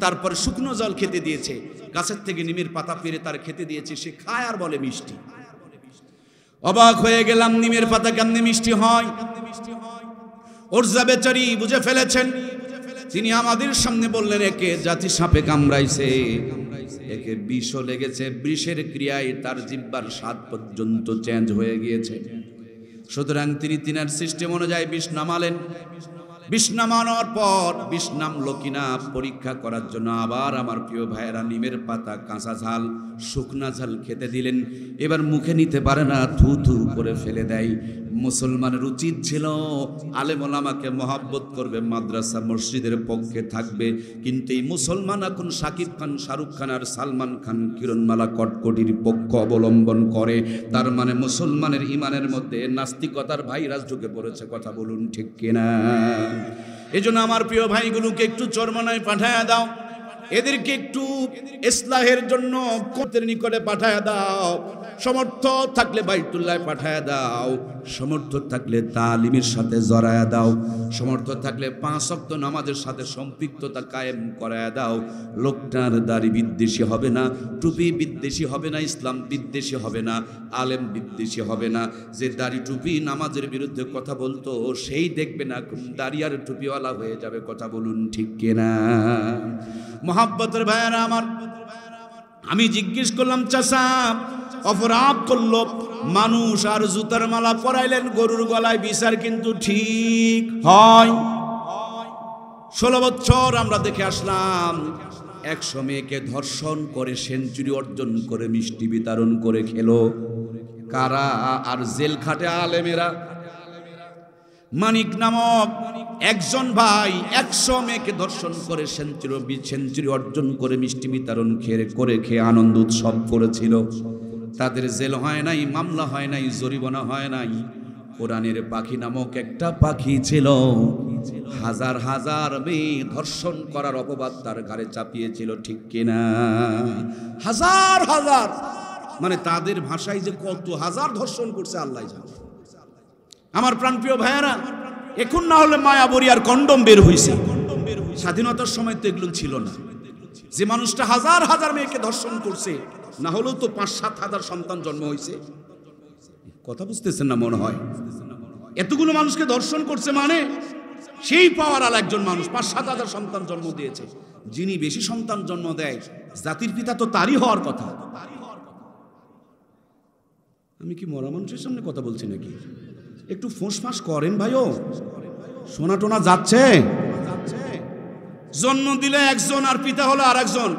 তারপরে শুকনো জল খেতে দিয়েছে, গাছের থেকে নিমের পাতা পেরে তার খেতে দিয়েছে। সে খায় আর বলে মিষ্টি। অবাক হয়ে গেলাম, নিমের পাতা কেমনে মিষ্টি হয়? ওর যা বেচারি বুঝে ফেলেছেন, তিনি আমাদের সামনে বললেন, একে জাতি সাপে কামড়াইছে, একে বিষও লেগেছে, বিষের ক্রিয়ায় তার জিহ্বার স্বাদ পর্যন্ত চেঞ্জ হয়ে গিয়েছে। সুতরাং তিনি তিনার সিস্টেম অনুযায়ী বিষ নামালেন। বিষ নামানোর পর বিষ নামলো কিনা পরীক্ষা করার জন্য আবার আমার প্রিয় ভাইয়েরা নিমের পাতা, কাঁচা ঝাল, শুকনা ঝাল খেতে দিলেন। এবার মুখে নিতে পারে না, থু থু করে ফেলে দেয়। মুসলমানের উচিত ছিল আলেম ওলামাকে মহাব্বত করবে, মাদ্রাসা মসজিদের পক্ষে থাকবে। কিন্তু এই মুসলমান এখন শাকিব খান, শাহরুখ খান আর সালমান খান, কিরণমালা কটকটির পক্ষ অবলম্বন করে। তার মানে মুসলমানের ইমানের মধ্যে নাস্তিকতার ভাইরাস ঢুকে পড়েছে। কথা বলুন ঠিক কিনা? এই জন্য আমার প্রিয় ভাইগুলোকে একটু চরমনায় পাঠায়া দাও, এদেরকে একটু ইসলাহের জন্য কোতের নিকটে পাঠায়া দাও। সমর্থ থাকলে বাইতুল্লাহ পাঠায়া দাও, সমর্থ থাকলে তালিমের সাথে জড়ায়া দাও, সমর্থ থাকলে 5 ওয়াক্ত নামাজের সাথে সম্পৃক্ততা কায়েম করায়া দাও। লোকটার দাড়ি বিদ্বেষী হবে না, টুপি বিদ্বেষী হবে না, ইসলাম বিদ্বেষী হবে না, আলেম বিদ্বেষী হবে না। যে দাড়ি টুপি নামাজের বিরুদ্ধে কথা বলতো, সেই দেখবে না দাড়ি আর টুপিওয়ালা হয়ে যাবে। কথা বলুন ঠিক কিনা? মোহাব্বতের ভাইয়ারা আমার, আমি জিজ্ঞেস করলাম, চাচা অপরাধ করলো মানুষ আর জুতার মালা পরাইলেন গরুর গলায়, বিচার কিন্তু ঠিক হয়? 16 বছর আমরা দেখে আসলাম 100 মেয়েকে ধর্ষণ করে সেঞ্চুরি অর্জন করে মিষ্টি বিতরণ করে খেলো কারা? আর জেল খাটে আলেমেরা। মানিক নামক একজন ভাই 100 মেয়েকে ধর্ষণ করে সেঞ্চুরি অর্জন করে মিষ্টি বিতরণ খেয়ে আনন্দ উৎসব করেছিল। তাদের জেল হয় নাই, মামলা হয় নাই, জরিমানা হয় নাই। কোরআনের পাখি নামক একটা পাখি ছিল, হাজার হাজার মেয়ে ধর্ষণ করার অপবাদ তার ঘাড়ে চাপিয়েছিল। ঠিক কিনা? হাজার হাজার, মানে তাদের ভাষায় যে কত হাজার ধর্ষণ করছে আল্লাহ জানে। আমার প্রাণপ্রিয় ভাইয়ারা, এখন না হলে মায়াবরী আর কন্ডম বের হয়েছে। স্বাধীনতার সময় তো এগুলো ছিল না। যে মানুষটা হাজার হাজার মেয়েকে ধর্ষণ করছে, না হলেও তো 5-7 হাজার সন্তান জন্ম হয়েছে। কথা বুঝতেছেন না মনে হয়? এতগুলো মানুষকে ধর্ষণ করছে মানে সেই পাওয়ার আলা একজন মানুষ 5-7 হাজার সন্তান জন্ম দিয়েছে। যিনি বেশি সন্তান জন্ম দেয়, জাতির পিতা তো তারই হওয়ার কথা। আমি কি মরা মানুষের সামনে কথা বলছি নাকি? একটু ফোঁস-ফাঁস করেন ভাইও, সোনা টোনা যাচ্ছে। জন্ম দিলে একজন আর পিতা হলো আর একজন,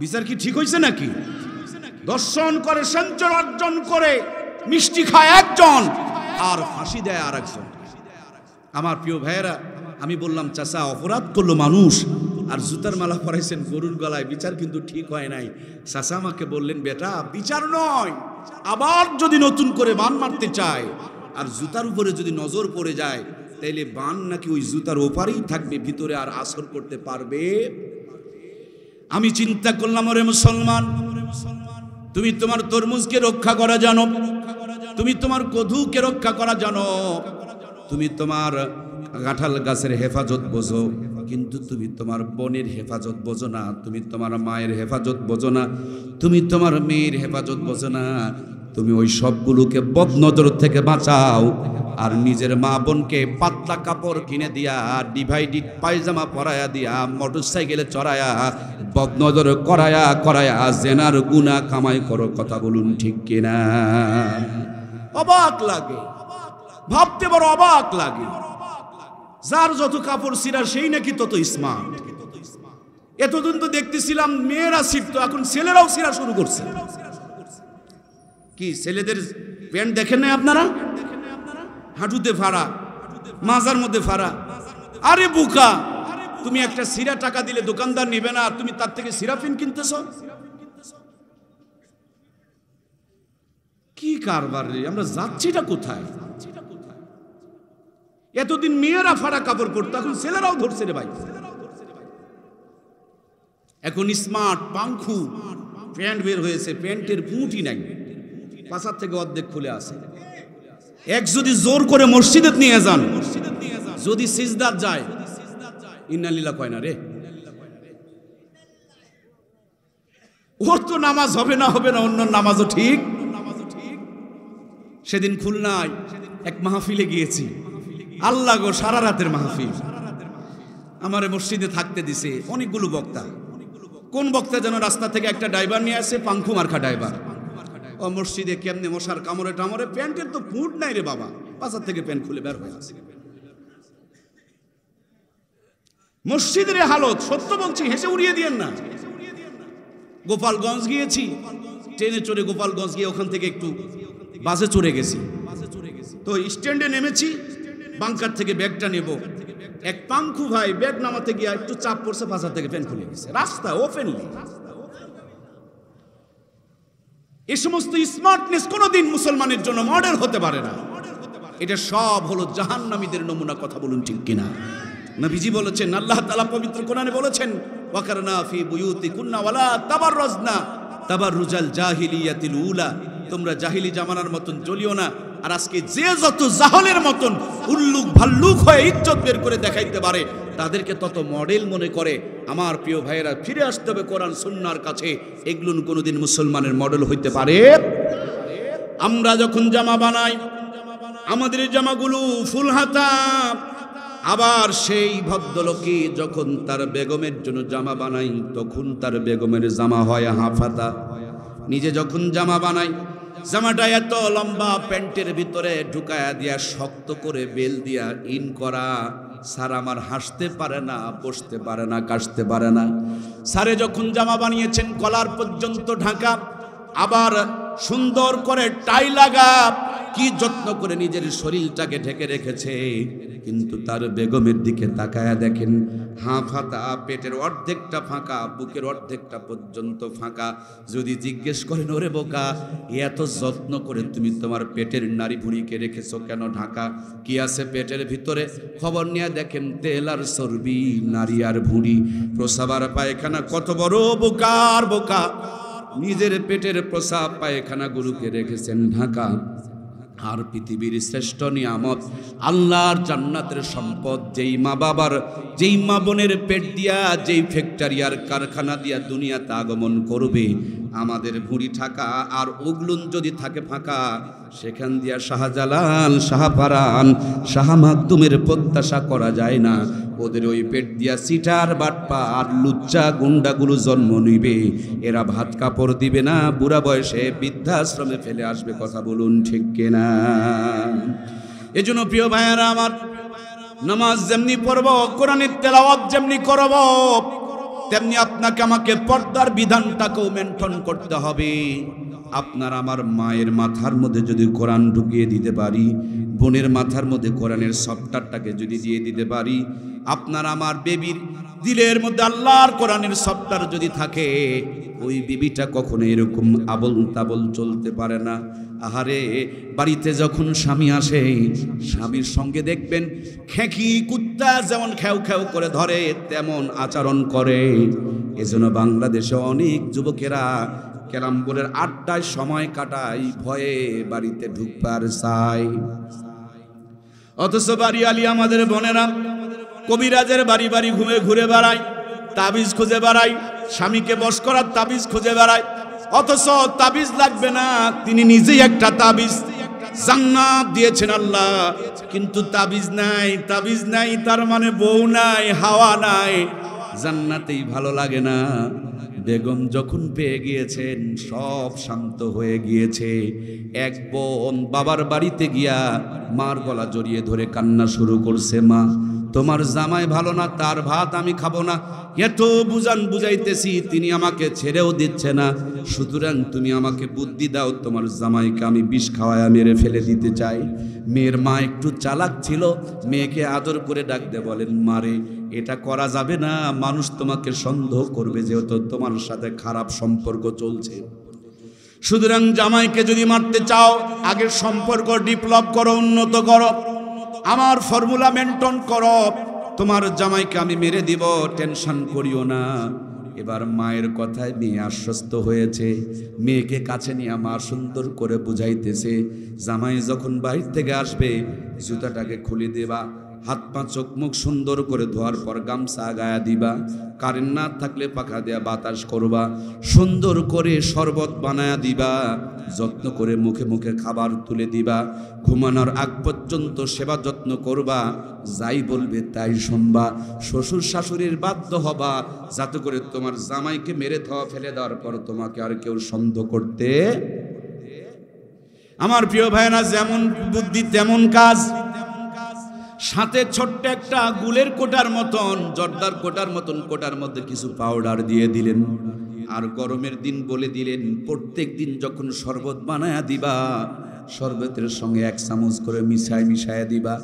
বিচার কি ঠিক হয়েছে নাকি? দর্শন করে সেঞ্চুরি অর্জন করে মিষ্টি খায় একজন, আর ফাঁসি দেয় আর একজন। আমার প্রিয় ভাইয়েরা, আমি বললাম, চাচা অপরাধ করলো মানুষ আর জুতার মালা পরাইছেন গরুর গলায়, বিচার কিন্তু ঠিক হয় নাই। চাচা আমাকে বললেন, বেটা বিচার নয়, আবার যদি নতুন করে বান মারতে চায় আর জুতার উপরে যদি নজর পড়ে যায় তাইলে বান নাকি ওই জুতার ওপারেই থাকবে, ভিতরে আর আসর করতে পারবে। আমি চিন্তা করলাম, ওরে মুসলমান, তুমি তোমার তরমুজকে রক্ষা করা জানো, তুমি তোমার কদুকে রক্ষা করা জানো, তুমি তোমার কাঁঠাল গাছের হেফাজত বোঝো, কিন্তু তুমি তোমার বোনের হেফাজত বোঝো না, তুমি তোমার মায়ের হেফাজত বোঝো না, তুমি তোমার মেয়ের হেফাজত বোঝো না। তুমি ওই সবগুলোকে বদনজর থেকে বাঁচাও, আর নিজের মা বোনকে পাতলা কাপড় কিনে দিয়া, ডিভাইডেড পায়জামা পরায়া দিয়া, মোটরসাইকেলে চড়ায়া, বদনজর করায়া করায়া জেনার গুনাহ কামাই করো। কথা বলুন ঠিক কিনা? অবাক লাগে, ভাবতে বড় অবাক লাগে। যার যত কাপড় ছিঁড়া সেই নাকি তত স্মার্ট। এতদিন তো দেখতেছিলাম মেয়েরা ছিঁড়তো, এখন ছেলেরাও ছিঁড়া শুরু করছে। কি ছেলেদের প্যান্ট দেখেন না আপনারা? হাঁটুতে ফাড়া, মাজার মধ্যে ফাড়া। আরে বোকা, তুমি একটা সিরা টাকা দিলে দোকানদার নিবে না, তুমি তার থেকে সিরাফিন কিনতেছ? কি কারবার রে, আমরা যাচ্ছিটা কোথায়? এতদিন মেয়েরা ফাড়া কাপড় পরতো, এখন ছেলেরাও ধরছে রে ভাই। এখন স্মার্ট পাংখু প্যান্ট বের হয়েছে, প্যান্টের পুঁটি নাই, পাছার থেকে অর্ধেক খুলে আসে। এক যদি জোর করে মসজিদে নিয়ে যান, যদি সিজদাত যায়, ইন্নালিল্লাহ কয় না রে, ওর তো নামাজ হবে না অন্য নামাজও ঠিক। সেদিন খুলনায় এক মাহফিলে গিয়েছি, আল্লাহ গো, সারা রাতের মাহফিল। আমারে মসজিদে থাকতে দিছে অনেকগুলো বক্তা। কোন বক্তা যেন রাস্তা থেকে একটা ড্রাইভার নিয়ে আসে, পাংখু মার্কা ড্রাইভার। ও মসজিদে কেমনে মশার কামড়ে টামড়ে, প্যান্টের তো ফুট নাই রে বাবা, পাশার থেকে প্যান্ট খুলে বের হয়ে আসে। মসজিদের হালত সত্য বলছি, হেসে উড়িয়ে দিয়েন না। গোপালগঞ্জ গিয়েছি, ট্রেনে চড়ে গোপালগঞ্জ গিয়ে ওখান থেকে একটু বাসে চড়ে গেছি। তো স্ট্যান্ডে নেমেছি, বাংকার থেকে ব্যাগটা নেব, এক পাংখু ভাই ব্যাগ নামাতে গিয়ে একটু চাপ পড়ছে, পাশার থেকে প্যান্ট খুলে গেছে, রাস্তা ওপেনলি। এই সমস্ত স্মার্টনেস কোনোদিন মুসলমানের জন্য মডেল হতে পারে না। এটা সব হলো জাহান্নামীদের নমুনা। কথা বলুন ঠিক কিনা? নবীজি বলেছেন, আল্লাহ তাআলা পবিত্র কোরআনে বলেছেন, ওয়াকারনা ফি বুয়ুতিকুন্না ওয়ালা তাবাররাজনা তাবাররুজাল জাহিলিয়াতিল উলা, তোমরা জাহিলি জামানার মতন জ্বলিও না। আর আজকে যে যত জাহলের মতন উল্লুক ভাল্লুক হয়ে ইজ্জত বের করে দেখাইতে পারে, তাদেরকে তত মডেল মনে করে। আমার প্রিয় ভাইয়েরা, ফিরে আসতে হবে কোরআন সুন্নাহর কাছে। এগুলো কোনোদিন মুসলমানের মডেল হইতে পারে? আমরা যখন জামা বানাই, আমাদের জামাগুলো ফুল হাতা, আবার সেই ভদ্রলোকী যখন তার বেগমের জন্য জামা বানাই, তখন তার বেগমের জামা হয় হাফ হাতা। নিজে যখন জামা বানাই, জামাটা এত লম্বা, প্যান্টের ভিতরে ঢুকায়া দিয়া শক্ত করে বেল দিয়া ইন করা। স্যার আমার হাসতে পারে না, বসতে পারে না, কাশতে পারে না। স্যারে যখন জামা বানিয়েছেন কলার পর্যন্ত ঢাকা, আবার সুন্দর করে টাই লাগা, কি যত্ন করে নিজের শরীরটাকে ঢেকে রেখেছে। কিন্তু তার বেগমের দিকে তাকায়া দেখেন, হাফ হাতা, পেটের অর্ধেকটা ফাঁকা, বুকের অর্ধেকটা পর্যন্ত ফাঁকা। যদি জিজ্ঞেস করেন, ওরে বোকা, এত যত্ন করে তুমি তোমার পেটের নারী ভুঁড়িকে রেখেছো কেন ঢাকা? কি আছে পেটের ভিতরে? খবর নিয়ে দেখেন, তেল আর চর্বি, নারী আর ভুঁড়ি, প্রসাব আর পায়খানা। কত বড় বোকার বোকা, নিজের পেটের প্রসাব পায়খানা গুলোকে রেখেছেন ঢাকা। আর পৃথিবীর শ্রেষ্ঠ নিয়ামত, আল্লাহর জান্নাতের সম্পদ, যেই মা বাবার, যেই মা বোনের পেট দিয়া, যেই ফ্যাক্টরি আর কারখানা দিয়া দুনিয়াতে আগমন করবে, আমাদের ভুঁড়ি ঠাকা আর ওগুলো যদি থাকে ফাঁকা, সেখান দিয়া শাহজালাল, শাহপারান, শাহ মাকদুমের প্রত্যাশা করা যায় না। ওদের ওই পেট দিয়া সিটার বাটপা আর লুচ্চা গুন্ডাগুলো জন্ম নিবে। এরা ভাত কাপড় দিবে না, বুড়া বয়সে বৃদ্ধাশ্রমে ফেলে আসবে। কথা বলুন ঠিক কিনা? এজন্য প্রিয় ভাইয়েরা আমার, নামাজ যেমনি পড়ব, কোরআনের তেলাওয়াত যেমনি করব, তেমনি আপনাকে আমাকে পর্দার বিধানটাকেও মেনটেন করতে হবে। আপনার আমার মায়ের মাথার মধ্যে যদি কোরআন ঢুকিয়ে দিতে পারি, বোনের মাথার মধ্যে কোরআনের সফটওয়্যারটাকে যদি দিয়ে দিতে পারি, আপনার আমার বেবির দিলের মধ্যে আল্লাহর কোরআনের সফটওয়্যার যদি থাকে, ওই বিবিটা কখনো এরকম আবল তাবল চলতে পারে না। আহারে, বাড়িতে যখন স্বামী আসে, স্বামীর সঙ্গে দেখবেন খেকি কুত্তা যেমন খেউ খেউ করে ধরে তেমন আচরণ করে। এজন্য বাংলাদেশে অনেক যুবকেরা ক্যারামবোর্ডের আড্ডায় সময় কাটায়, ভয়ে বাড়িতে ঢুকবার চায়। অথচ বাড়িওয়ালি আমাদের বোনেরা কবিরাজের বাড়ি বাড়ি ঘুরে বেড়ায়, তাবিজ খুঁজে বেড়ায়, স্বামীকে বশ করার তাবিজ খুঁজে বেড়ায়। অথচ তাবিজ লাগবে না, তিনি নিজেই একটা তাবিজ জান্নাত দিয়েছেন আল্লাহ, কিন্তু তাবিজ নাই, তার মানে বউ নাই, হাওয়া নাই, জান্নাতেই ভালো লাগে না। বেগম যখন পেয়ে গিয়েছেন, সব শান্ত হয়ে গিয়েছে। এক বোন বাবার বাড়িতে গিয়া মার গলা জড়িয়ে ধরে কান্না শুরু করছে, মা তোমার জামাই ভালো না, তার ভাত আমি খাবো না, এত বুঝাইতেছি, তিনি আমাকে ছেড়েও দিচ্ছে না, সুতরাং তুমি আমাকে বুদ্ধি দাও, তোমার জামাইকে আমি বিষ খাওয়ায় মেরে ফেলে দিতে চাই। মেয়ের মা একটু চালাক ছিল, মেয়েকে আদর করে ডাকতে বলেন, মারে এটা করা যাবে না, মানুষ তোমাকে সন্দেহ করবে, যেহেতু তোমার সাথে খারাপ সম্পর্ক চলছে। সুতরাং জামাইকে যদি মারতে চাও, আগের সম্পর্ক ডেভেলপ করো, উন্নত করো, আমার ফর্মুলা মেনটেন করো, তোমার জামাইকে আমি মেরে দিব, টেনশন করিও না। এবার মায়ের কথায় মেয়ে আশ্বস্ত হয়েছে। মেয়েকে কাছে নিয়ে মা সুন্দর করে বুঝাইতেছে, জামাই যখন বাইরে থেকে আসবে জুতাটাকে খুলে দেবা, হাত পা চোখ মুখ সুন্দর করে ধোয়ার পর গামছা গায়া দিবা, কারেন্ট না থাকলে পাখা দেয়া বাতাস করবা, সুন্দর করে শরবত বানায়া দিবা, যত্ন করে মুখে মুখে খাবার তুলে দিবা, ঘুমানোর আগ পর্যন্ত সেবা যত্ন করবা, যাই বলবে তাই শুনবা, শ্বশুর শাশুড়ির বাধ্য হবা, যাতে করে তোমার জামাইকে মেরে ফেলে দেওয়ার পর তোমাকে আর কেউ সন্দেহ করতে। আমার প্রিয় ভাইরা, যেমন বুদ্ধি তেমন কাজ। সাথে ছোট্ট একটা গুলের কোটার মতন, জর্দার কোটার মতন, কোটার মধ্যে কিছু পাউডার দিয়ে দিলেন, আর গরমের দিন বলে দিলেন, প্রত্যেক দিন যখন শরবত বানায়া দিবা, শরবতের সঙ্গে 1 চামচ করে মিশায়া দিবা।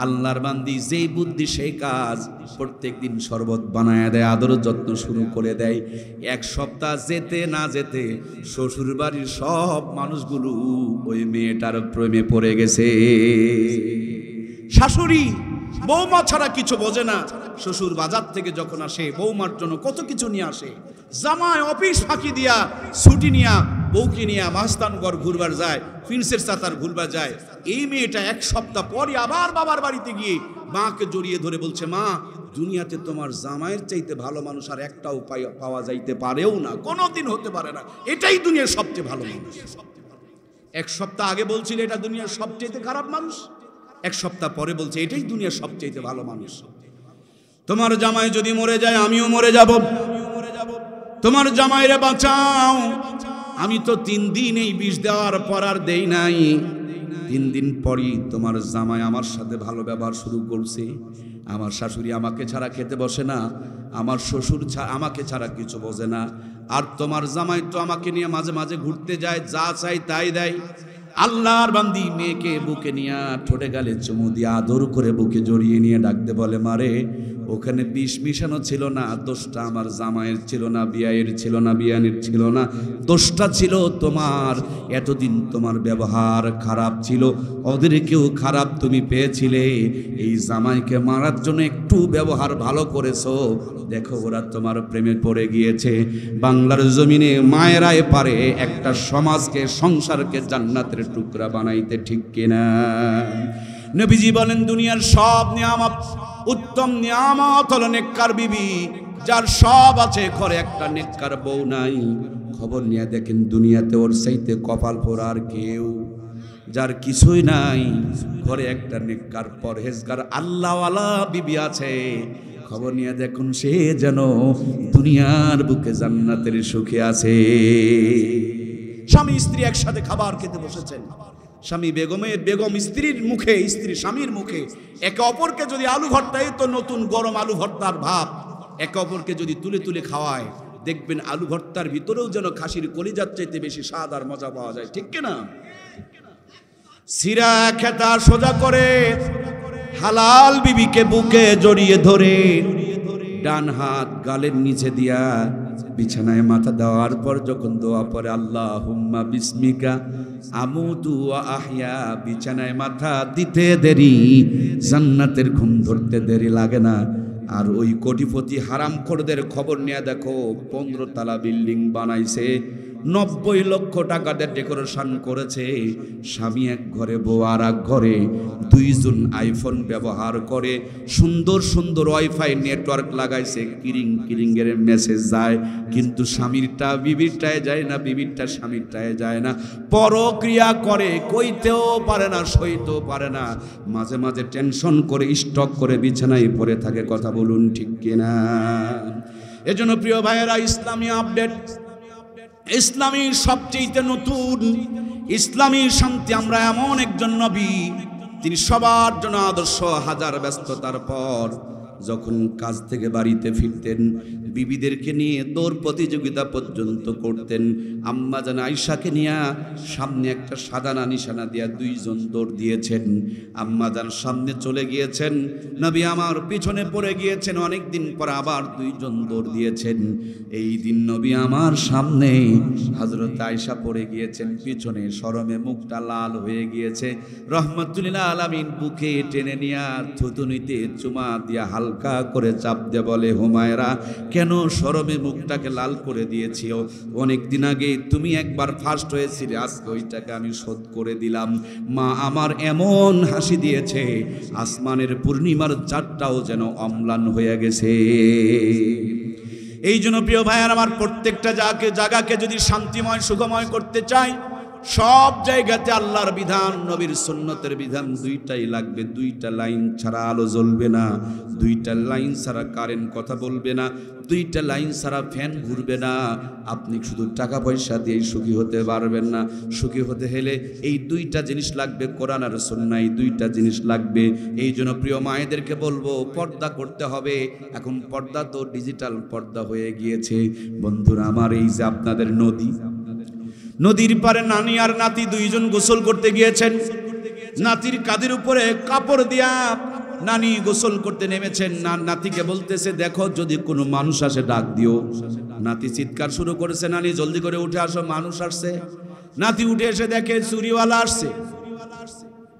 আল্লাহর বান্দি যেই বুদ্ধি সেই কাজ, প্রত্যেক দিন শরবত বানায়া দেয়, আদর যত্ন শুরু করে দেয়। 1 সপ্তাহ যেতে না যেতে শ্বশুর বাড়ির সব মানুষগুলো ওই মেয়েটার প্রেমে পড়ে গেছে। শাশুড়ি বৌমা ছাড়া কিছু বোঝে না। শ্বশুর বাজার থেকে যখন আসে, বৌমার জন্য কত কিছু নিয়ে আসে। জামাই অফিস ফাঁকি দিয়া ছুটি নিয়া বউকে নিয়ে মাস্তানগর ঘুরবার যায়, প্রিন্সের চাতার ঘুরবার যায়। এই মেয়েটা 1 সপ্তাহ পরে আবার বাবার বাড়িতে গিয়ে মাকে জড়িয়ে ধরে বলছে, মা দুনিয়াতে তোমার জামাইয়ের চাইতে ভালো মানুষ আর একটাও পাওয়া যাইতে পারেও না, কোনোদিন হতে পারে না, এটাই দুনিয়ার সবচেয়ে ভালো মানুষ। 1 সপ্তাহ আগে বলছিল এটা দুনিয়ার সবচেয়ে খারাপ মানুষ, 1 সপ্তাহ পরে বলছে এটাই দুনিয়ার সবচেয়ে ভালো মানুষ। তোমার জামাই যদি মরে যায়, আমিও মরে যাব, তোমার জামাইরে বাঁচাও। আমি তো 3 দিন এই বিষ দেওয়ার পর আর দেই নাই, 3 দিন পরই তোমার জামাই আমার সাথে ভালো ব্যবহার শুরু করছে। আমার শাশুড়ি আমাকে ছাড়া খেতে বসে না, আমার শ্বশুর আমাকে ছাড়া কিছু বোঝে না, আর তোমার জামাই তো আমাকে নিয়ে মাঝে মাঝে ঘুরতে যায়, যা চাই তাই দেয়। আল্লাহর বান্দি মেয়েকে বুকে নিয়ে ঠোঁটে গালে চুমু দিয়ে আদর করে বুকে জড়িয়ে নিয়ে ডাকতে বলে, মারে ওখানে বিষ মিশানো ছিল না, দোষটা আমার জামাইয়ের ছিল না, বিয়ায়ের ছিল না, বিয়ানের ছিল না, দোষটা ছিল তোমার। এতদিন তোমার ব্যবহার খারাপ ছিল, ওদেরকেও খারাপ তুমি পেয়েছিলে, এই জামাইকে মারার জন্য একটু ব্যবহার ভালো করেছো, দেখো ওরা তোমার প্রেমে পড়ে গিয়েছে। বাংলার জমিনে মায়েরাই পারে একটা সমাজকে, সংসারকে জান্নাতের টুকরা বানাইতে, ঠিক কিনা? নবীজি বলেন, দুনিয়ার সব নিয়ামত, উত্তম নিয়ামত হলো নেককার বিবি। যার সব আছে, ঘরে একটা নেককার বউ নাই, খবর নিয়ে দেখেন দুনিয়াতে ওর চাইতে কপাল পোড়া আর কেউ। যার কিছুই নাই, ঘরে একটা নেককার পরহেজগার আল্লাহওয়ালা বিবি আছে, খবর নিয়ে দেখুন সে যেন দুনিয়ার বুকে জান্নাতের সুখে আছে। স্বামী স্ত্রী একসাথে খাবার খেতে বসেছেন, স্বামী বেগম স্ত্রীর মুখে, স্ত্রী স্বামীর মুখে, একে অপরকে যদি আলু ভর্তা, এই তো নতুন গরম আলু ভর্তার ভাব, একে অপরকে যদি তুলে তুলে খাওয়ায়, দেখবেন আলু ভর্তার ভিতরেও যেন খাসির কলিজার চাইতে বেশি স্বাদ আর মজা পাওয়া যায়, ঠিক কিনা? সিরা খেতা সোজা করে হালাল বিবিকে বুকে জড়িয়ে ধরে ডান হাত গালের নিচে দিয়া বিছানায় মাথা দেওয়ার পর যখন দোয়া পড়ে আল্লাহুম্মা বিসমিকা আমুতু ওয়া আহইয়া, বিছানায় মাথা দিতে দেরি, জান্নাতের ঘুম ধরতে দেরি লাগে না। আর ওই কোটিপতি হারামখোরদের খবর নিয়ে দেখো, 15 তলা বিল্ডিং বানাইছে, 90 লক্ষ টাকাতে ডেকোরেশন করেছে, স্বামী এক ঘরে বউ আর এক ঘরে, 2জন আইফোন ব্যবহার করে, সুন্দর সুন্দর ওয়াইফাই নেটওয়ার্ক লাগাইছে, কিরিং কিরিং এর মেসেজ যায়, কিন্তু স্বামীরটা বিবিরটায় যায় না, বিবিরটা স্বামীরটায় যায় না, পরক্রিয়া করে, কইতেও পারে না, সইতেও পারে না, মাঝে মাঝে টেনশন করে স্টক করে বিছানায় পড়ে থাকে। কথা বলুন ঠিক কিনা? এজন্য প্রিয় ভাইয়েরা, ইসলামী আপডেট, ইসলামী সবচেয়ে নতুন ইসলামী শান্তি, আমরা এমন একজন নবী, তিনি সবার জন্য আদর্শ। হাজার ব্যস্ততার পর যখন কাজ থেকে বাড়িতে ফিরতেন, বিবিদেরকে নিয়ে দৌড় প্রতিযোগিতা পর্যন্ত করতেন। আম্মা জান আয়েশাকে নিয়ে সামনে একটা সাদানা নিশানা দিয়া 2জন দৌড় দিয়েছেন। আম্মা জান সামনে চলে গিয়েছেন, নবী আমার পিছনে পড়ে গিয়েছেন, অনেক দিন পর আবার 2জন দৌড় দিয়েছেন। এই দিন নবী আমার সামনে, হযরত আয়েশা পড়ে গিয়েছেন পিছনে, শরমে মুখটা লাল হয়ে গিয়েছে। রহমাতুল আলামিন বুকে টেনে নিয়ে থুতুনিতে চুমা দিয়া হালকা করে চাপ দিয়ে বলে, হুমায়রা, কেন শরমে মুখটাকে লাল করে দিয়েছিও? অনেক দিন আগে তুমি একবার ফার্স্ট হয়েছিলে, আজকে ওইটাকে আমি শোধ করে দিলাম। মা আমার এমন হাসি দিয়েছে, আসমানের পূর্ণিমার চাঁদটাও যেন অম্লান হয়ে গেছে। এই জন্য প্রিয় ভাইয়ার আমার, প্রত্যেকটা জায়গাকে যদি শান্তিময় সুখময় করতে চাই, সব জায়গাতে আল্লাহর বিধান, নবীর সুন্নতের বিধান, দুইটাই লাগবে। 2টা লাইন ছাড়া আলো জ্বলবে না, 2টা লাইন ছাড়া কারেন্ট কথা বলবে না, 2টা লাইন ছাড়া ফ্যান ঘুরবে না। আপনি শুধু টাকা পয়সা দিয়ে সুখী হতে পারবেন না। সুখী হতে হলে এই 2টা জিনিস লাগবে, কোরআন আর সুন্নাহ, এই 2টা জিনিস লাগবে। এই জন্য প্রিয় মায়েদেরকে বলবো, পর্দা করতে হবে। এখন পর্দা তো ডিজিটাল পর্দা হয়ে গিয়েছে। বন্ধুরা আমার, এই যে আপনাদের নদীর পারে নানি আর নাতি 2জন গোসল করতে গিয়েছেন। নাতির কাঁধের উপরে কাপড় দিয়া নানি গোসল করতে নেমেছেন। নাতিকে বলতেছে, দেখো যদি কোনো মানুষ আসে ডাক দিও। নাতি চিৎকার শুরু করেছে, নানি জলদি করে উঠে আসো, মানুষ আসছে। নাতি উঠে এসে দেখে চুরিওয়ালা আসছে।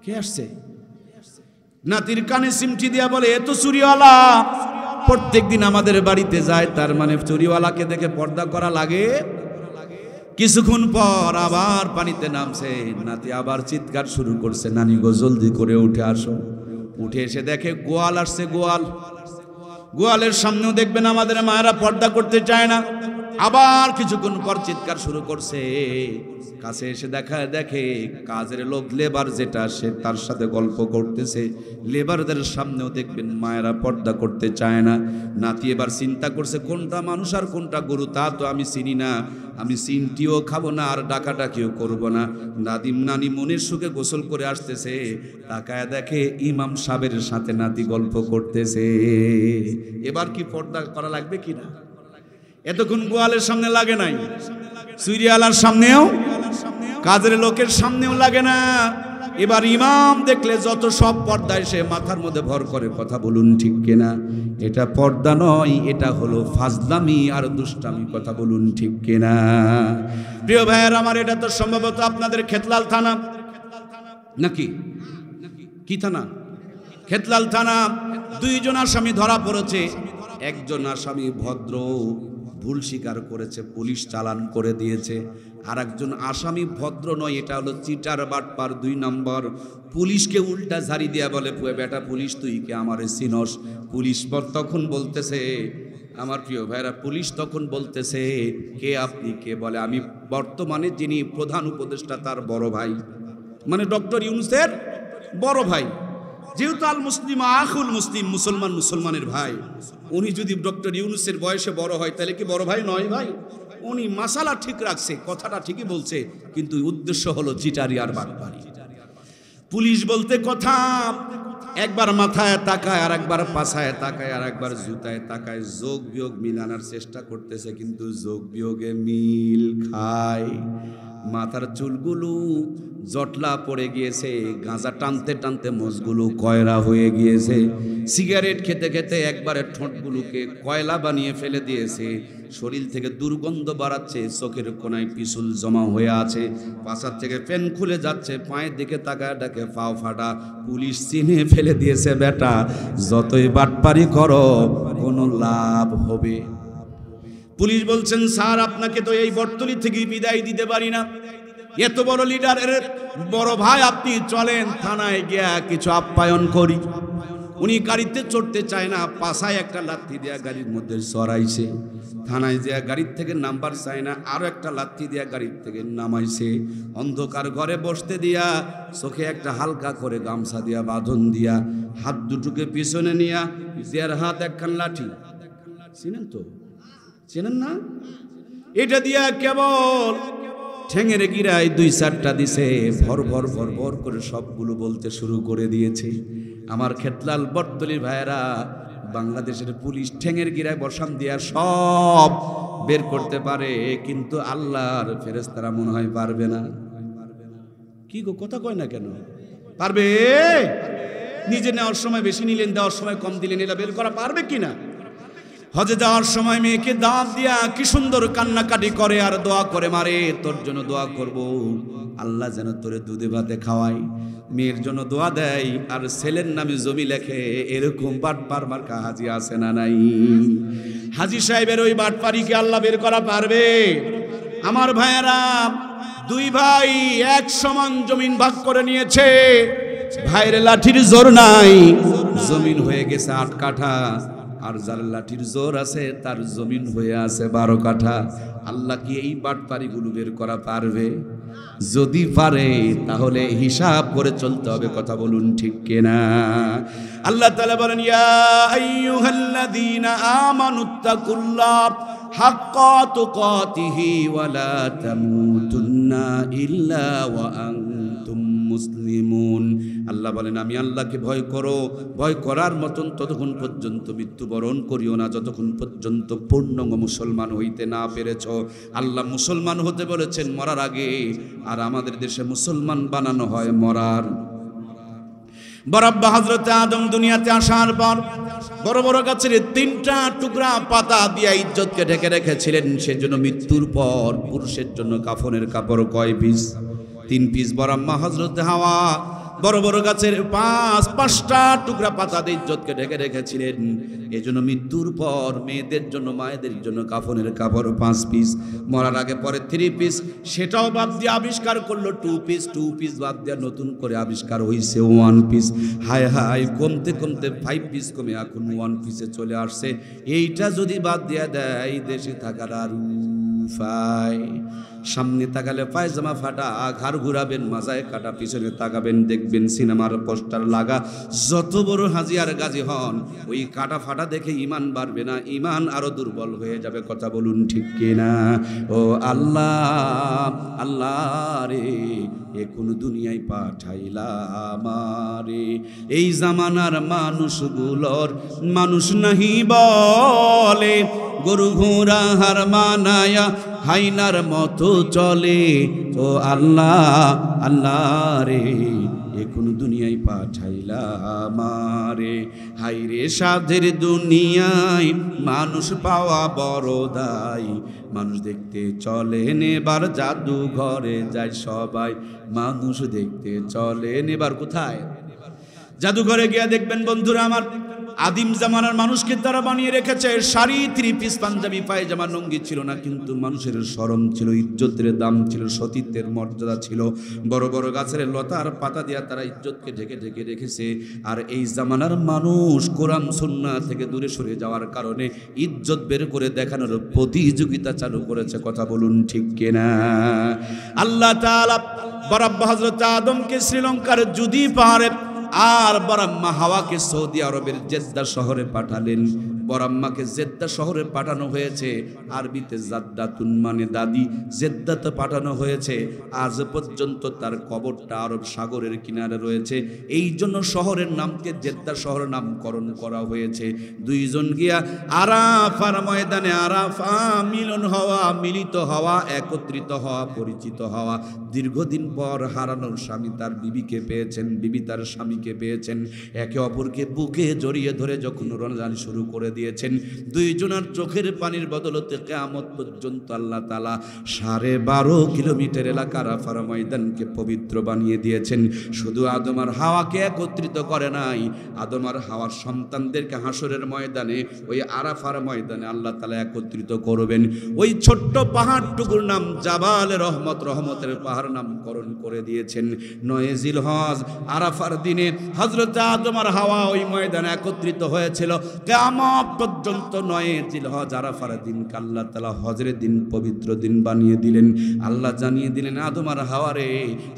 কে আসছে? নাতির কানে সিমটি দিয়া বলে, এ তো চুরিওয়ালা, প্রত্যেকদিন আমাদের বাড়িতে যায়, তার মানে চুরিওয়ালাকে দেখে পর্দা করা লাগে। কিছুক্ষণ পর আবার পানিতে নামছে, নাতি আবার চিৎকার শুরু করছে, নানি গো জলদি করে উঠে আসো। উঠে এসে দেখে গোয়াল আসছে। গোয়ালের সামনেও দেখবেন আমাদের মায়েরা পর্দা করতে চায় না। আবার কিছুক্ষণ পর চিৎকার শুরু করছে। কাছে এসে দেখে কাজের লোক, লেবার যেটা, সে তার সাথে গল্প করতেছে। লেবারদের সামনেও দেখবেন মায়েরা পর্দা করতে চায় না। নাতি এবার চিন্তা করছে, কোনটা মানুষ আর কোনটা গরু তা তো আমি চিনি না, আমি চিনটিও খাবো না আর ডাকাডাকিও করব না। নানি মনের সুখে গোসল করে আসতেছে, তাকায় দেখে ইমাম সাহেবের সাথে নাতি গল্প করতেছে। এবার কি পর্দা করা লাগবে কিনা? এতক্ষণ গোয়ালের সামনে লাগে নাই, চুরিওয়ালার সামনেও, কাজের লোকের সামনেও লাগে না। এবার ইমাম দেখলে যত সব পর্দা এসে মাথার মধ্যে ভর করে। কথা বলুন ঠিক কিনা? এটা পর্দা নয়, এটা হলো ফাজলামি আর দুষ্টামি। কথা বলুন ঠিক কিনা? প্রিয় ভাইয়ের আমার, এটা তো সম্ভবত আপনাদের খেতলাল থানা নাকি? কি থানা? খেতলাল থানা। 2জন আসামি ধরা পড়েছে। একজন আসামি ভদ্র, ভুল স্বীকার করেছে, পুলিশ চালান করে দিয়েছে। আর একজন আসামি ভদ্র নয়, এটা হলো চিটার বাটপার 2 নম্বর। পুলিশকে উল্টা ঝাড়ি দিয়া বলে, বেটা পুলিশ তুই কে আমারে চিনস? পুলিশ তখন বলতেছে, আমার প্রিয় ভাইরা, পুলিশ তখন বলতেছে, কে আপনি? কে বলে, আমি বর্তমানে যিনি প্রধান উপদেষ্টা তার বড় ভাই, মানে ডক্টর ইউনূসের বড় ভাই। যেহেতু আল মুসলিম আখুল মুসলিম, মুসলমানের ভাই, উনি যদি ডক্টর ইউনূসের বয়সে বড় হয় তাহলে কি বড় ভাই নয়? ভাই, উনি মাসালা ঠিক রাখছে, কথাটা ঠিকই বলছে, কিন্তু উদ্দেশ্য হলো চিটারি আর বাটপারি। পুলিশ বলতে কথা, একবার মাথায় তাকায়, আর একবার পাছায় তাকায়, আর একবার জুতায় তাকায়, যোগ বিয়োগ মিলানোর চেষ্টা করতেছে, কিন্তু যোগ বিয়োগে মিল খায়। মাথার চুলগুলো জটলা পড়ে গিয়েছে, গাঁজা টানতে টানতে মোষগুলো কয়লা হয়ে গিয়েছে, সিগারেট খেতে খেতে একবারে ঠোঁটগুলোকে কয়লা বানিয়ে ফেলে দিয়েছে, শরীর থেকে দুর্গন্ধ বাড়াচ্ছে, চোখের কোনায় পিছুল জমা হয়ে আছে, পাছার থেকে ফ্যান খুলে যাচ্ছে, পায়ের দিকে তাকায় ডাকে পাও ফাটা। পুলিশ চিনে ফেলে দিয়েছে, বেটা যতই বাটপারি করো কোনো লাভ হবে। পুলিশ বলছেন, স্যার আপনাকে তো এই বটতলী থেকে বিদায় দিতে পারি না, এত বড় লিডারের বড় ভাই আপনি, চলেন থানায় গিয়া কিছু আপ্যায়ন করি। উনি গাড়িতে চড়তে চায় না, পাশায় একটা লাথি দেয়া গাড়ির মধ্যে সরাইছে, থানায় যে গাড়ির থেকে নাম্বার চায় না, আরো একটা লাথি দেয়া গাড়ির থেকে নামাইছে, অন্ধকার ঘরে বসতে দিয়া চোখে একটা হালকা করে গামছা দিয়া বাঁধন দিয়া হাত দুটোকে পিছনে নিয়া, দেড় হাত একখান লাঠি, চিনেন তো, চেনেন না, এটা দিয়া কেবল ঠেঙের গিরায় 2-4টা দিছে, ভর ভর ভর ভর করে সবগুলো বলতে শুরু করে দিয়েছে। আমার খেতলাল বটতলির ভাইয়েরা, বাংলাদেশের পুলিশ ঠেঙের গিরায় বসান দিয়া সব বের করতে পারে, কিন্তু আল্লাহর ফেরেশতারা মনে হয় পারবে না। কি গো, কথা কয় না কেন? পারবে? নিজে নেওয়ার সময় বেশি নিলেন, দেওয়ার সময় কম দিলেন, এটা বের করা পারবে কিনা? হজে যাওয়ার সময় মেয়েকে দাওয়াত দিয়া কি সুন্দর কান্নাকাটি করে আর দোয়া করে, মারে তোর জন্য দোয়া করব, আল্লাহ যেন তোরে দুধে ভাতে খাওয়াই। মেয়ের জন্য দোয়া দেয় আর ছেলের নামে জমি লেখে, এরকম বাটপার মার্কা হাজি আছে না নাই? হাজি সাহেবের ওই বাটপারিকে আল্লাহ বের করা পারবে? আমার ভাইয়েরা, 2 ভাই এক সমান জমিন ভাগ করে নিয়েছে, ভাইয়ের লাঠির জোর নাই, জমিন হয়ে গেছে 8 কাঠা, আর যার লাঠির জোর আছে তার জমিন হয়ে আছে 12 কাঠা। আল্লাহ কি এই বাটপারিগুলো বের করা পারবে? যদি পারে তাহলে হিসাব করে চলতে হবে, কথা বলুন ঠিক কিনা? আল্লাহ তাআলা বলেন, ইয়া আইয়ুহাল্লাযীনা আমানুত্তাকুল্লাহ হাক্কা তুকাতিহি ওয়া লা তামুতুন্না ইল্লা ওয়া আনতুম মুসলিমুন। আল্লাহ বলেন, আমি আল্লাহকে ভয় করো, ভয় করার মতন ততক্ষণ পর্যন্ত মৃত্যুবরণ করিও না যতক্ষণ পর্যন্ত পূর্ণাঙ্গ মুসলমান হইতে না পেরেছ। আল্লাহ মুসলমান হতে বলেছেন মরার আগে, আর আমাদের দেশে মুসলমান বানানো হয় মরার। বরাব্বা হযরতে আদম দুনিয়াতে আসার পর বড় বড় গাছের 3টা টুকরা পাতা দিয়া ইজ্জতকে ঢেকে রেখেছিলেন, সেজন্য মৃত্যুর পর পুরুষের জন্য কাফনের কাপড় কয় পিস? 3 পিস। বরাম্মা হযরতে হাওয়া বড় বড় গাছের 5টা টুকরা পাতা দিয়ে ইজ্জতকে ঢেকে রেখেছিলেন, এজন্য মৃত্যুর পর মেয়েদের জন্য, মায়েদের জন্য কাফনের কাপড় 5 পিস। মরার আগে পরে 3 পিস, সেটাও বাদ দিয়ে আবিষ্কার করলো 2 পিস। 2 পিস বাদ দিয়ে নতুন করে আবিষ্কার হয়েছে 1 পিস। হায় হায়, কমতে কমতে 5 পিস কমে এখন 1 পিসে চলে আসছে। এইটা যদি বাদ দিয়ে দেয়, দেশে থাকার আর উপায়। সামনে তাকালে পায়জামা ফাটা, ঘাড় ঘুরাবেন মাজায় কাটা, পিছনে তাকাবেন দেখবেন সিনেমার পোস্টার লাগা। যত বড় হাজি আর গাজী হন, ওই কাটা ফাটা দেখে ইমান বাড়বে না, ইমান আরো দুর্বল হয়ে যাবে, কথা বলুন ঠিক কিনা? ও আল্লাহ, আল্লাহ রে, এ কোন দুনিয়ায় পাঠাইলা আমারে? এই জামানার মানুষগুলোর মানুষ নাহি বলে, গরু ঘোড়া হার মানায়া হাইনার মতো চলে। ও আল্লাহ, আল্লাহ রে, এ কোন দুনিয়ায় পাঠাইলা আমারে? হাইরে সাধের দুনিয়ায় মানুষ পাওয়া বড় দায়, মানুষ দেখতে চলেন এবার জাদু ঘরে যায় সবাই, মানুষ দেখতে চলেন এবার কোথায়? জাদুঘরে গিয়া দেখবেন বন্ধুরা আমার, আদিম জামানার মানুষকে তারা বানিয়ে রেখেছে শাড়ি, 3 পিস, পাঞ্জাবি, পায়জামা, লুঙ্গি ছিল না, কিন্তু মানুষের শরম ছিল, ইজ্জতের দাম ছিল, সতীত্বের মর্যাদা ছিল। বড় বড় গাছের লতার পাতা দিয়া তারা ইজ্জতকে ঢেকে ঢেকে রেখেছে। আর এই জামানার মানুষ কোরআন সুন্নাহ থেকে দূরে সরে যাওয়ার কারণে ইজ্জত বের করে দেখানোর প্রতিযোগিতা চালু করেছে, কথা বলুন ঠিক কিনা? আল্লাহ তাআলা বরাব্বা হযরত আদমকে শ্রীলঙ্কার জুদি পাহাড়ে আর বরাম্মা হাওয়াকে সৌদি আরবের জেদ্দা শহরে পাঠালেন। বড় আম্মাকে জেদ্দা শহরে পাঠানো হয়েছে, আরবিতে জাদ্দাতুন মানে দাদি, জেদ্দাতে পাঠানো হয়েছে। আজ পর্যন্ত তার কবরটা আরব সাগরের কিনারে রয়েছে। এই জন্য শহরের নামকে জেদ্দা শহর নামকরণ করা হয়েছে। দুইজন গিয়া আরাফার ময়দানে, আরাফা মিলন হওয়া, মিলিত হওয়া, একত্রিত হওয়া, পরিচিত হওয়া। দীর্ঘদিন পর হারানোর স্বামী তার বিবিকে পেয়েছেন, বিবি তার স্বামীকে পেয়েছেন। একে অপরকে বুকে জড়িয়ে ধরে যখন রমজান শুরু করে দিয়েছেন, দুইজনের চোখের পানির বদলতে কিয়ামত পর্যন্ত আল্লাহ তাআলা 12.5 কিলোমিটার এলাকা আরাফার ময়দানকে পবিত্র বানিয়ে দিয়েছেন। শুধু আদম আর হাওয়াকে একত্রিত করে নাই, আদম আর হাওয়ার সন্তানদেরকে হাসরের ময়দানে, ওই আরাফার ময়দানে আল্লাহ তাআলা একত্রিত করবেন। ওই ছোট্ট পাহাড়টুকুর নাম জাবালে রহমত, রহমতের পাহাড় নামকরণ করে দিয়েছেন। 9 জিলহজ আরাফার দিনে হযরত আদম আর হাওয়া ওই ময়দানে একত্রিত হয়েছিল। কিয়ামত পর্যন্ত 9 জিলহজ আরাফার দিনকে আল্লাহ তাআলা হজরের দিন, পবিত্র দিন বানিয়ে দিলেন। আল্লাহ জানিয়ে দিলেন, আদম আর হাওয়া রে,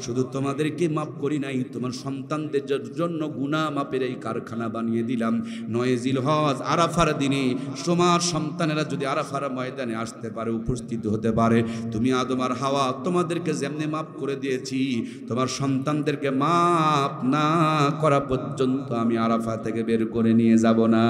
শুধু তোমাদেরকে মাফ করি নাই, তোমার সন্তানদের জন্য গুনাহ মাপের এই কারখানা বানিয়ে দিলাম। 9 জিলহজ আরাফার দিনে তোমার সন্তানেরা যদি আরাফার ময়দানে আসতে পারে, উপস্থিত হতে পারে, তুমি আদম আর হাওয়া তোমাদেরকে যেমনি মাফ করে দিয়েছি, তোমার সন্তানদেরকে মাফ না করা পর্যন্ত আমি আরাফা থেকে বের করে নিয়ে যাব না।